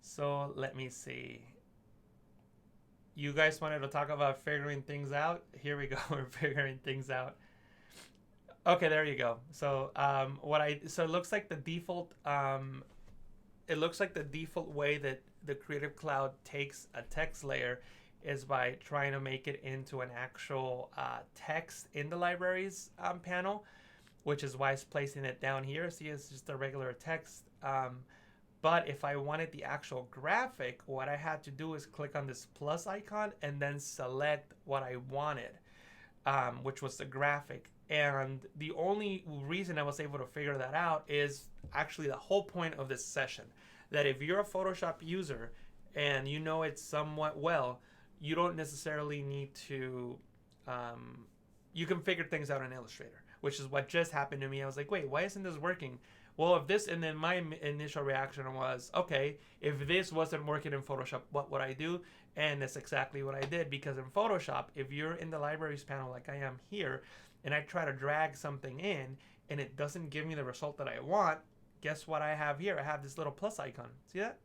So let me see. You guys wanted to talk about figuring things out. Here we go. We're figuring things out. Okay, there you go. So so it looks like the default way that the Creative Cloud takes a text layer is by trying to make it into an actual text in the libraries panel, which is why it's placing it down here. See, it's just a regular text. But if I wanted the actual graphic, what I had to do is click on this plus icon and then select what I wanted, which was the graphic. And the only reason I was able to figure that out is actually the whole point of this session. That if you're a Photoshop user and you know it somewhat well, you don't necessarily need to, you can figure things out in Illustrator, which is what just happened to me. I was like, wait, why isn't this working? Well, and then my initial reaction was, okay, if this wasn't working in Photoshop, what would I do? And that's exactly what I did, because in Photoshop, if you're in the libraries panel like I am here, and I try to drag something in, and it doesn't give me the result that I want, guess what I have here? I have this little plus icon. See that?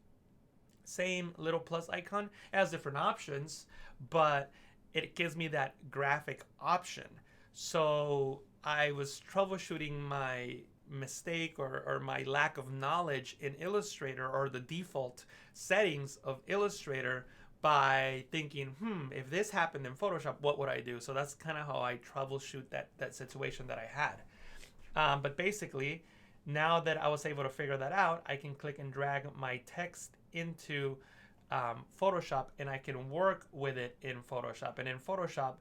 Same little plus icon. It has different options, but it gives me that graphic option. So I was troubleshooting my mistake or my lack of knowledge in Illustrator, or the default settings of Illustrator, by thinking, if this happened in Photoshop, what would I do? So that's kind of how I troubleshoot that situation that I had. But basically, now that I was able to figure that out, I can click and drag my text into Photoshop, and I can work with it in Photoshop. And in Photoshop,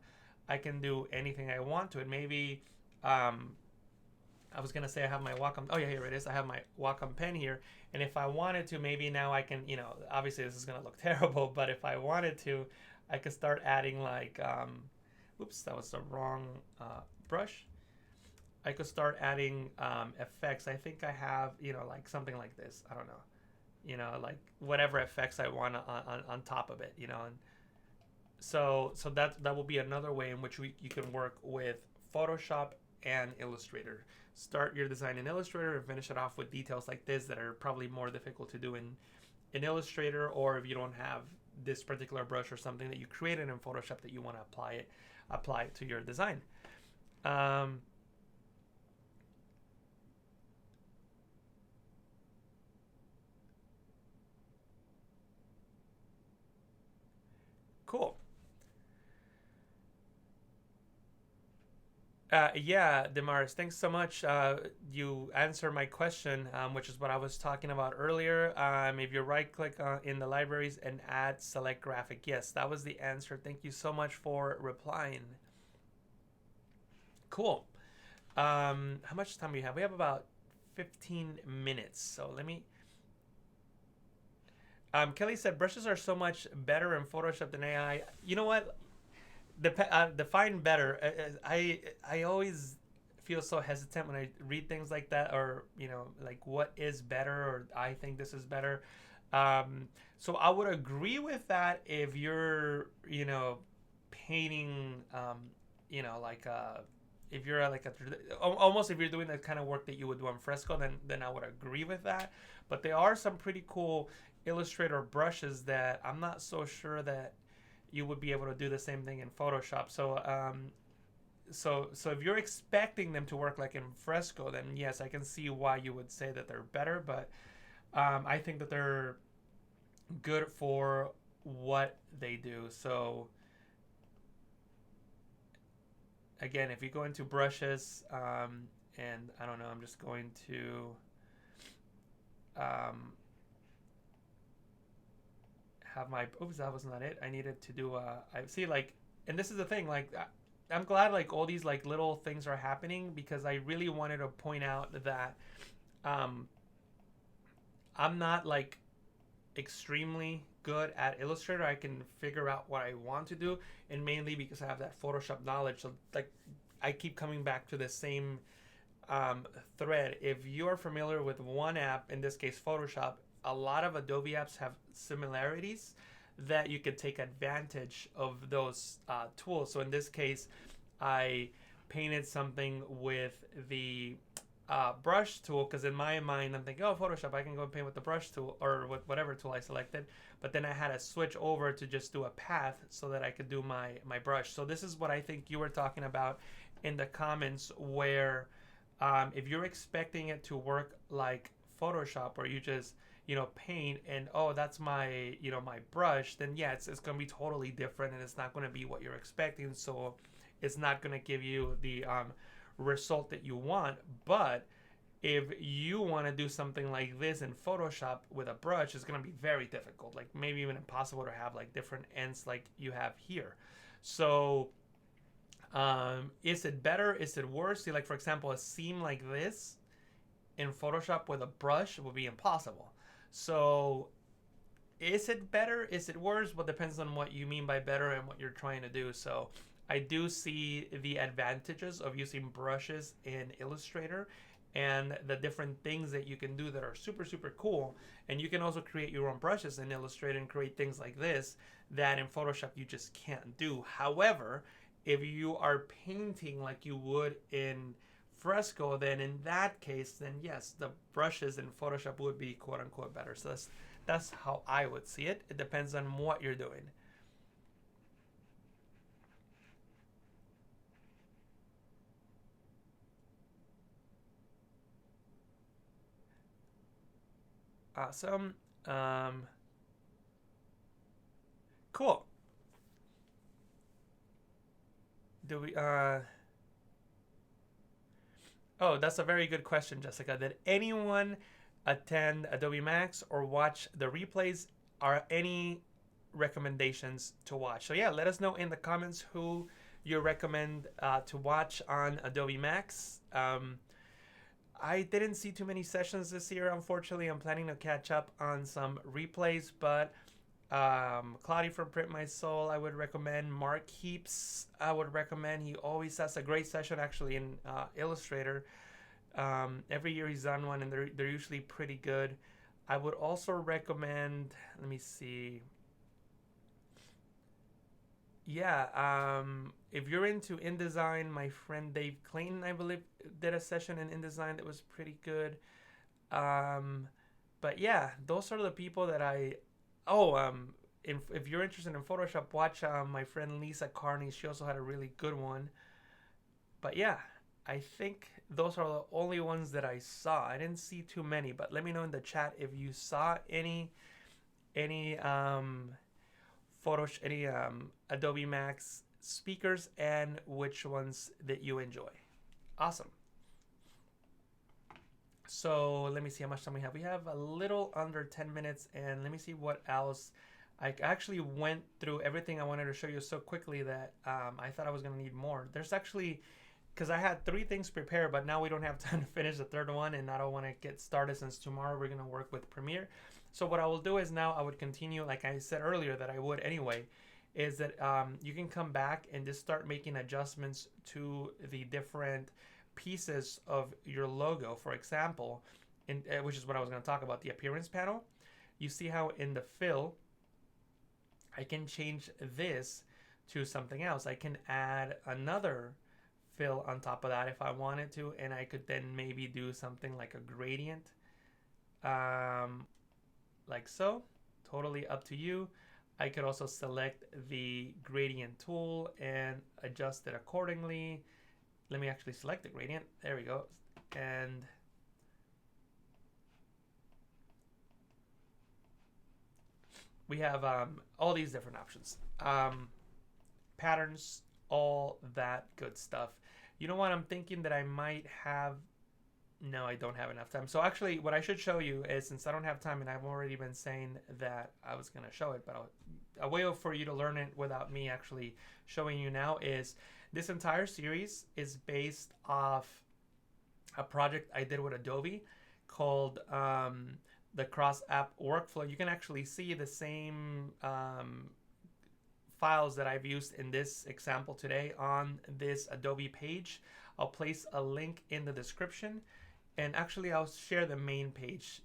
I can do anything I want to it. Maybe I was gonna say I have my Wacom. Oh yeah, here it is. I have my Wacom pen here, and if I wanted to, maybe now I can. Obviously this is gonna look terrible, but if I wanted to, I could start adding like. Oops, that was the wrong brush. I could start adding effects. I think I have, like something like this. I don't know. Like whatever effects I want on top of it, and so that will be another way in which you can work with Photoshop and Illustrator. Start your design in Illustrator and finish it off with details like this that are probably more difficult to do in Illustrator, or if you don't have this particular brush or something that you created in Photoshop that you want to apply it to your design. Cool. Yeah, Demaris, thanks so much. You answered my question, which is what I was talking about earlier. If you right click in the libraries and add select graphic, yes, that was the answer. Thank you so much for replying. Cool. How much time do we have? We have about 15 minutes. So let me. Kelly said brushes are so much better in Photoshop than AI. You know what? Define better. I always feel so hesitant when I read things like that, or like what is better, or I think this is better. So I would agree with that if you're painting, like if you're like almost if you're doing the kind of work that you would do on fresco, then I would agree with that. But there are some pretty cool Illustrator brushes that I'm not so sure that you would be able to do the same thing in Photoshop. So if you're expecting them to work like in Fresco, then yes, I can see why you would say that they're better. But I think that they're good for what they do. So again, if you go into brushes, and I don't know, I'm just going to have my, oops, that was not it. I needed to do I see, like, and this is the thing, like I'm glad like all these like little things are happening, because I really wanted to point out that I'm not like extremely good at Illustrator. I can figure out what I want to do, and mainly because I have that Photoshop knowledge. So like I keep coming back to the same thread. If you're familiar with one app, in this case Photoshop, a lot of Adobe apps have similarities that you can take advantage of those tools. So in this case, I painted something with the brush tool, because in my mind I'm thinking, oh, Photoshop, I can go and paint with the brush tool or with whatever tool I selected. But then I had to switch over to just do a path so that I could do my brush. So this is what I think you were talking about in the comments, where if you're expecting it to work like Photoshop, or you just paint and, oh, that's my my brush, then yeah, it's going to be totally different, and it's not going to be what you're expecting. So it's not going to give you the result that you want. But if you want to do something like this in Photoshop with a brush, it's going to be very difficult, like maybe even impossible to have like different ends like you have here. So is it better? Is it worse? See, like for example, a seam like this in Photoshop with a brush would be impossible. So is it better? Is it worse? Well, depends on what you mean by better and what you're trying to do. So I do see the advantages of using brushes in Illustrator and the different things that you can do that are super, super cool. And you can also create your own brushes in Illustrator and create things like this that in Photoshop you just can't do. However, if you are painting like you would in Fresco, then in that case, then yes, the brushes in Photoshop would be quote unquote better. So that's how I would see it. It depends on what you're doing. Awesome. Cool. Do we Oh, that's a very good question, Jessica. Did anyone attend Adobe Max or watch the replays? Are any recommendations to watch? So yeah, let us know in the comments who you recommend to watch on Adobe Max. I didn't see too many sessions this year, unfortunately. I'm planning to catch up on some replays, but Claudia from Print My Soul, I would recommend. Mark Heaps, I would recommend. He always has a great session actually in Illustrator. Every year he's done one, and they're usually pretty good. I would also recommend. Let me see. Yeah, if you're into InDesign, my friend Dave Clayton, I believe, did a session in InDesign that was pretty good. Um, but yeah, those are the people that I. Oh, if you're interested in Photoshop, watch my friend Lisa Carney. She also had a really good one. But yeah, I think those are the only ones that I saw. I didn't see too many, but let me know in the chat if you saw any any Adobe Max speakers and which ones that you enjoy. Awesome. So let me see how much time we have. We have a little under 10 minutes, and let me see what else. I actually went through everything I wanted to show you so quickly that I thought I was going to need more. There's actually, because I had 3 things prepared, but now we don't have time to finish the third one, and I don't want to get started since tomorrow we're going to work with Premiere. So what I will do is now I would continue, like I said earlier that I would anyway, is that you can come back and just start making adjustments to the different pieces of your logo. For example, which is what I was going to talk about, the appearance panel. You see how in the fill, I can change this to something else. I can add another fill on top of that if I wanted to, and I could then maybe do something like a gradient, like so. Totally up to you. I could also select the gradient tool and adjust it accordingly. Let me actually select the gradient. There we go. And we have all these different options. Patterns, all that good stuff. You know what? I'm thinking that I might have. No, I don't have enough time. So actually, what I should show you is, since I don't have time, and I've already been saying that I was going to show it, but a way for you to learn it without me actually showing you now is this entire series is based off a project I did with Adobe called the Cross App Workflow. You can actually see the same files that I've used in this example today on this Adobe page. I'll place a link in the description, and actually I'll share the main page.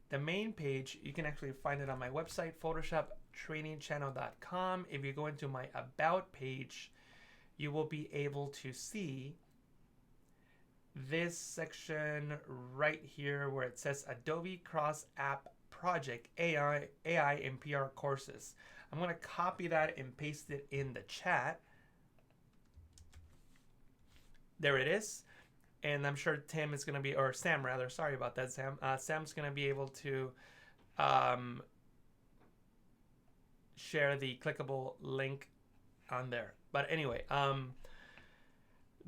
The main page, you can actually find it on my website, photoshoptrainingchannel.com. If you go into my About page, you will be able to see this section right here where it says Adobe Cross App Project AI and PR courses. I'm going to copy that and paste it in the chat. There it is. And I'm sure Tim is going to be, or Sam rather, sorry about that, Sam. Sam's going to be able to share the clickable link on there. But anyway,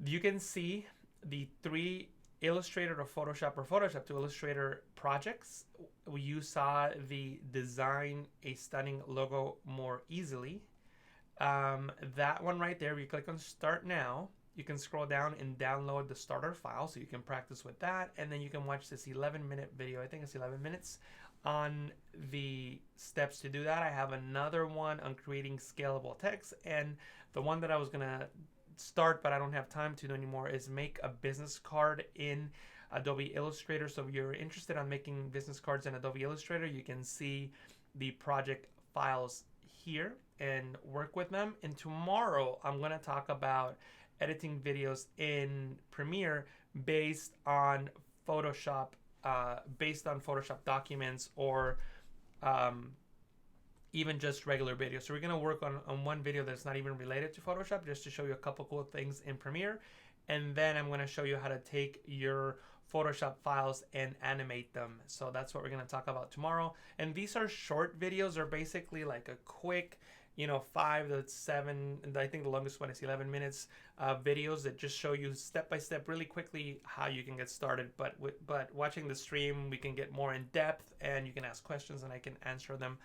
you can see the 3 Illustrator to Photoshop or Photoshop to Illustrator projects. You saw the design a stunning logo more easily. That one right there, if you click on Start Now, you can scroll down and download the starter file so you can practice with that, and then you can watch this 11-minute video. I think it's 11 minutes on the steps to do that. I have another one on creating scalable text, and the one that I was gonna start but I don't have time to do anymore is make a business card in Adobe Illustrator. So if you're interested in making business cards in Adobe Illustrator, you can see the project files here and work with them. And tomorrow I'm going to talk about editing videos in Premiere based on Photoshop documents, or even just regular videos. So we're going to work on one video that's not even related to Photoshop, just to show you a couple cool things in Premiere. And then I'm going to show you how to take your Photoshop files and animate them. So that's what we're going to talk about tomorrow. And these are short videos. They're basically like a quick, 5 to 7, and I think the longest one is 11 minutes videos that just show you step by step really quickly how you can get started. But watching the stream, we can get more in depth, and you can ask questions and I can answer them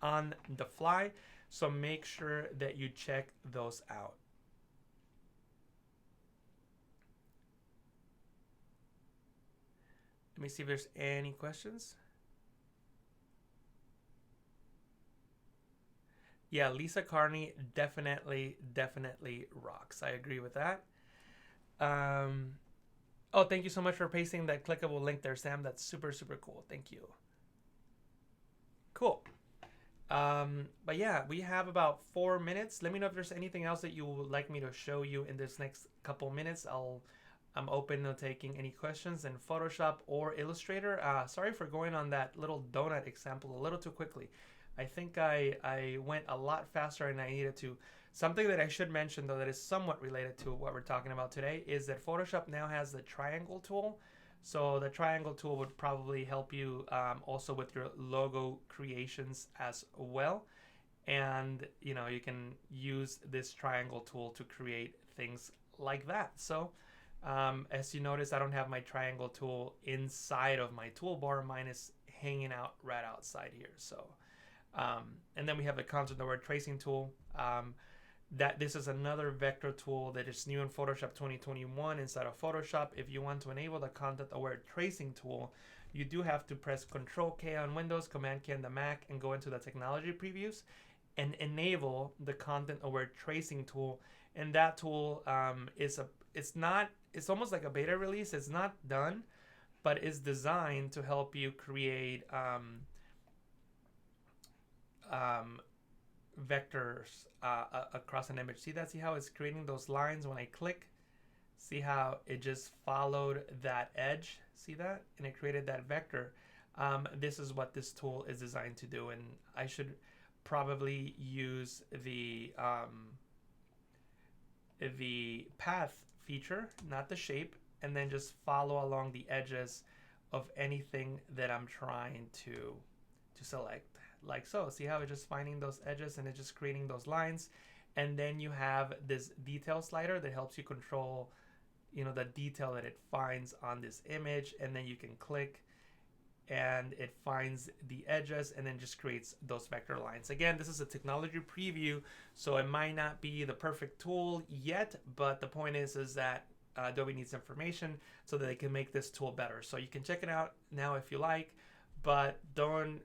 on the fly. So make sure that you check those out. Let me see if there's any questions. Yeah, Lisa Carney definitely rocks. I agree with that. Um, oh, thank you so much for pasting that clickable link there, Sam. That's super cool. Thank you. Cool. But yeah, we have about 4 minutes. Let me know if there's anything else that you would like me to show you in this next couple minutes. I'm open to taking any questions in Photoshop or Illustrator. Sorry for going on that little donut example a little too quickly. I think I went a lot faster than I needed to. Something that I should mention though that is somewhat related to what we're talking about today is that Photoshop now has the triangle tool. So the triangle tool would probably help you also with your logo creations as well. And you know, you can use this triangle tool to create things like that. So as you notice, I don't have my triangle tool inside of my toolbar. Mine is hanging out right outside here. So, and then we have the content aware tracing tool. That this is another vector tool that is new in Photoshop 2021 inside of Photoshop. If you want to enable the content aware tracing tool, you do have to press Control K on Windows, Command K on the Mac, and go into the technology previews and enable the content aware tracing tool. And that tool it's almost like a beta release. It's not done, but it's designed to help you create vectors across an image. See that? See how it's creating those lines when I click? See how it just followed that edge? See that? And it created that vector. This is what this tool is designed to do, and I should probably use the path feature, not the shape, and then just follow along the edges of anything that I'm trying to select, like so. See how it's just finding those edges and it's just creating those lines. And then you have this detail slider that helps you control, you know, the detail that it finds on this image, and then you can click and it finds the edges and then just creates those vector lines. Again, this is a technology preview, so it might not be the perfect tool yet, but the point is that Adobe needs information so that they can make this tool better. So you can check it out now if you like, but don't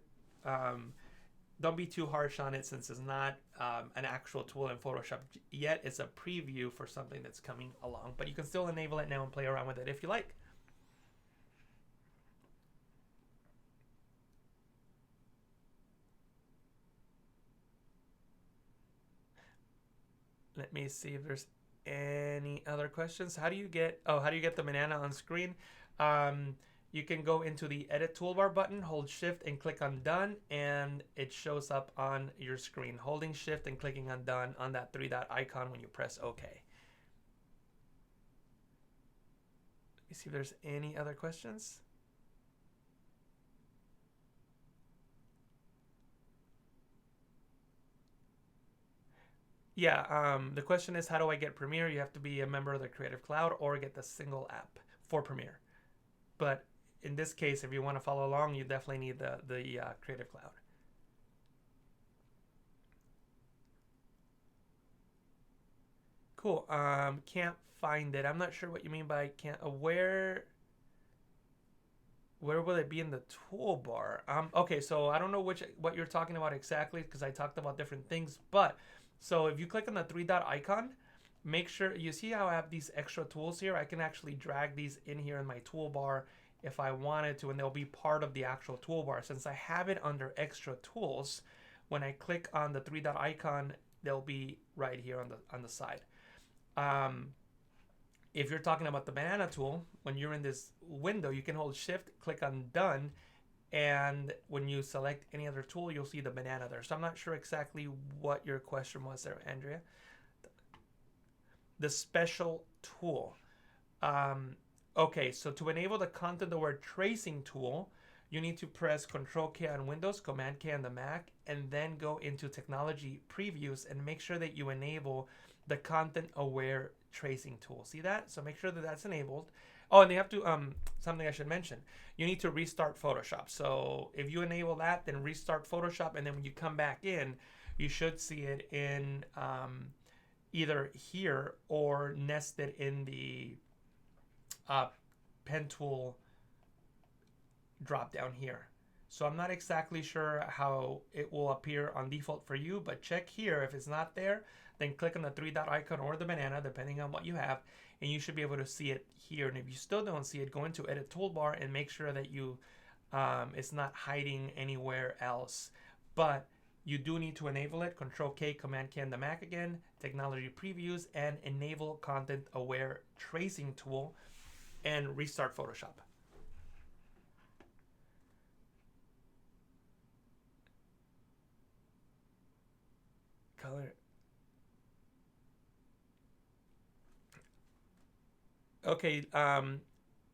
be too harsh on it since it's not an actual tool in Photoshop yet. It's a preview for something that's coming along, but you can still enable it now and play around with it if you like. Let me see if there's any other questions. How do you get the banana on screen? You can go into the edit toolbar button, hold shift and click on done, and it shows up on your screen. Holding shift and clicking on done on that 3-dot icon when you press OK. Let me see if there's any other questions. Yeah, the question is, how do I get Premiere? You have to be a member of the Creative Cloud or get the single app for Premiere. But in this case, if you want to follow along, you definitely need the Creative Cloud. Cool. Can't find it. I'm not sure what you mean by can't. Where will it be in the toolbar? Okay, so I don't know what you're talking about exactly because I talked about different things. But so if you click on the 3-dot icon, make sure you see how I have these extra tools here. I can actually drag these in here in my toolbar if I wanted to, and they'll be part of the actual toolbar. Since I have it under extra tools, when I click on the 3-dot icon, they'll be right here on the side. If you're talking about the banana tool, when you're in this window, you can hold shift, click on done, and when you select any other tool, you'll see the banana there. So I'm not sure exactly what your question was there, Andrea. The special tool. Okay, so to enable the content aware tracing tool, you need to press Control K on Windows, Command K on the Mac, and then go into technology previews and make sure that you enable the content aware tracing tool. See that? So make sure that that's enabled. Oh, and you have to, something I should mention, you need to restart Photoshop. So if you enable that, then restart Photoshop, and then when you come back in, you should see it in either here or nested in the pen tool drop down here. So I'm not exactly sure how it will appear on default for you, but check here. If it's not there, then click on the three dot icon or the banana, depending on what you have, and you should be able to see it here. And if you still don't see it, go into edit toolbar and make sure that you it's not hiding anywhere else. But you do need to enable it. Control K, Command K on the Mac again, technology previews, and enable content aware tracing tool, and restart Photoshop. Color. Okay,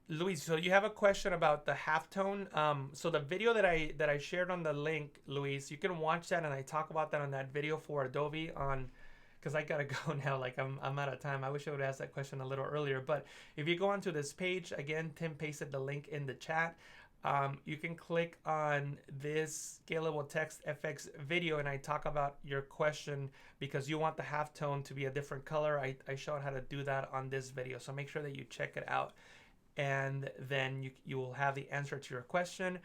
Luis, so you have a question about the halftone. So the video that I shared on the link, Luis, you can watch that, and I talk about that on that video for Adobe on, because I gotta go now. Like I'm out of time. I wish I would ask that question a little earlier. But if you go onto this page again, Tim pasted the link in the chat. You can click on this scalable text FX video, and I talk about your question because you want the halftone to be a different color. I showed how to do that on this video, so make sure that you check it out, and then you will have the answer to your question.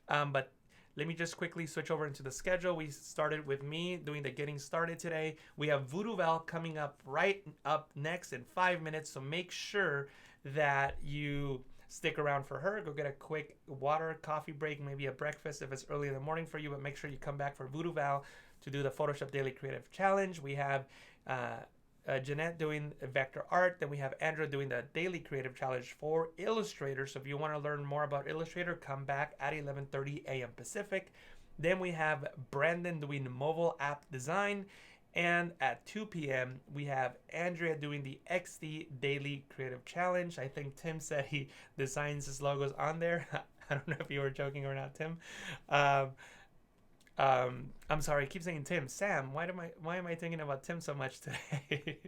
But let me just quickly switch over into the schedule. We started with me doing the getting started today. We have Voodoo Val coming up right up next in 5 minutes, so make sure that you stick around for her. Go get a quick water, coffee break, maybe a breakfast if it's early in the morning for you, but make sure you come back for Voodoo Val to do the Photoshop Daily Creative Challenge. We have Jeanette doing vector art. Then we have Andrew doing the Daily Creative Challenge for Illustrator. So if you want to learn more about Illustrator, come back at 11:30 a.m. Pacific. Then we have Brandon doing mobile app design. And at 2 p.m., we have Andrea doing the XD Daily Creative Challenge. I think Tim said he designs his logos on there. I don't know if you were joking or not, Tim. I'm sorry, I keep saying Tim. Sam, why am I thinking about Tim so much today?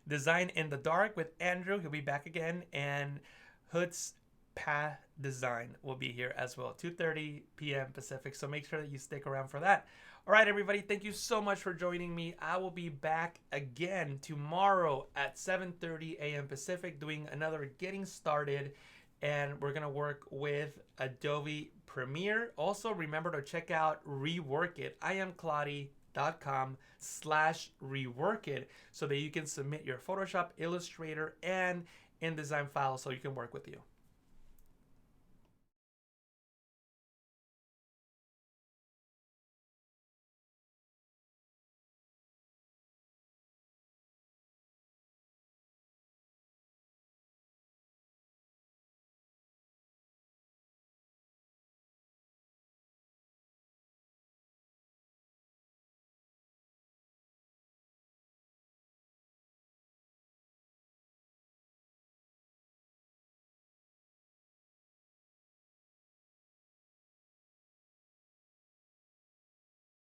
Design in the Dark with Andrew. He'll be back again. And Hood's Path Design will be here as well, 2:30 p.m. Pacific. So make sure that you stick around for that. All right, everybody, thank you so much for joining me. I will be back again tomorrow at 7:30 a.m. Pacific doing another Getting Started, and we're going to work with Adobe Premiere. Also, remember to check out Rework It. iamclaudy.com/rework it so that you can submit your Photoshop, Illustrator, and InDesign files so you can work with you.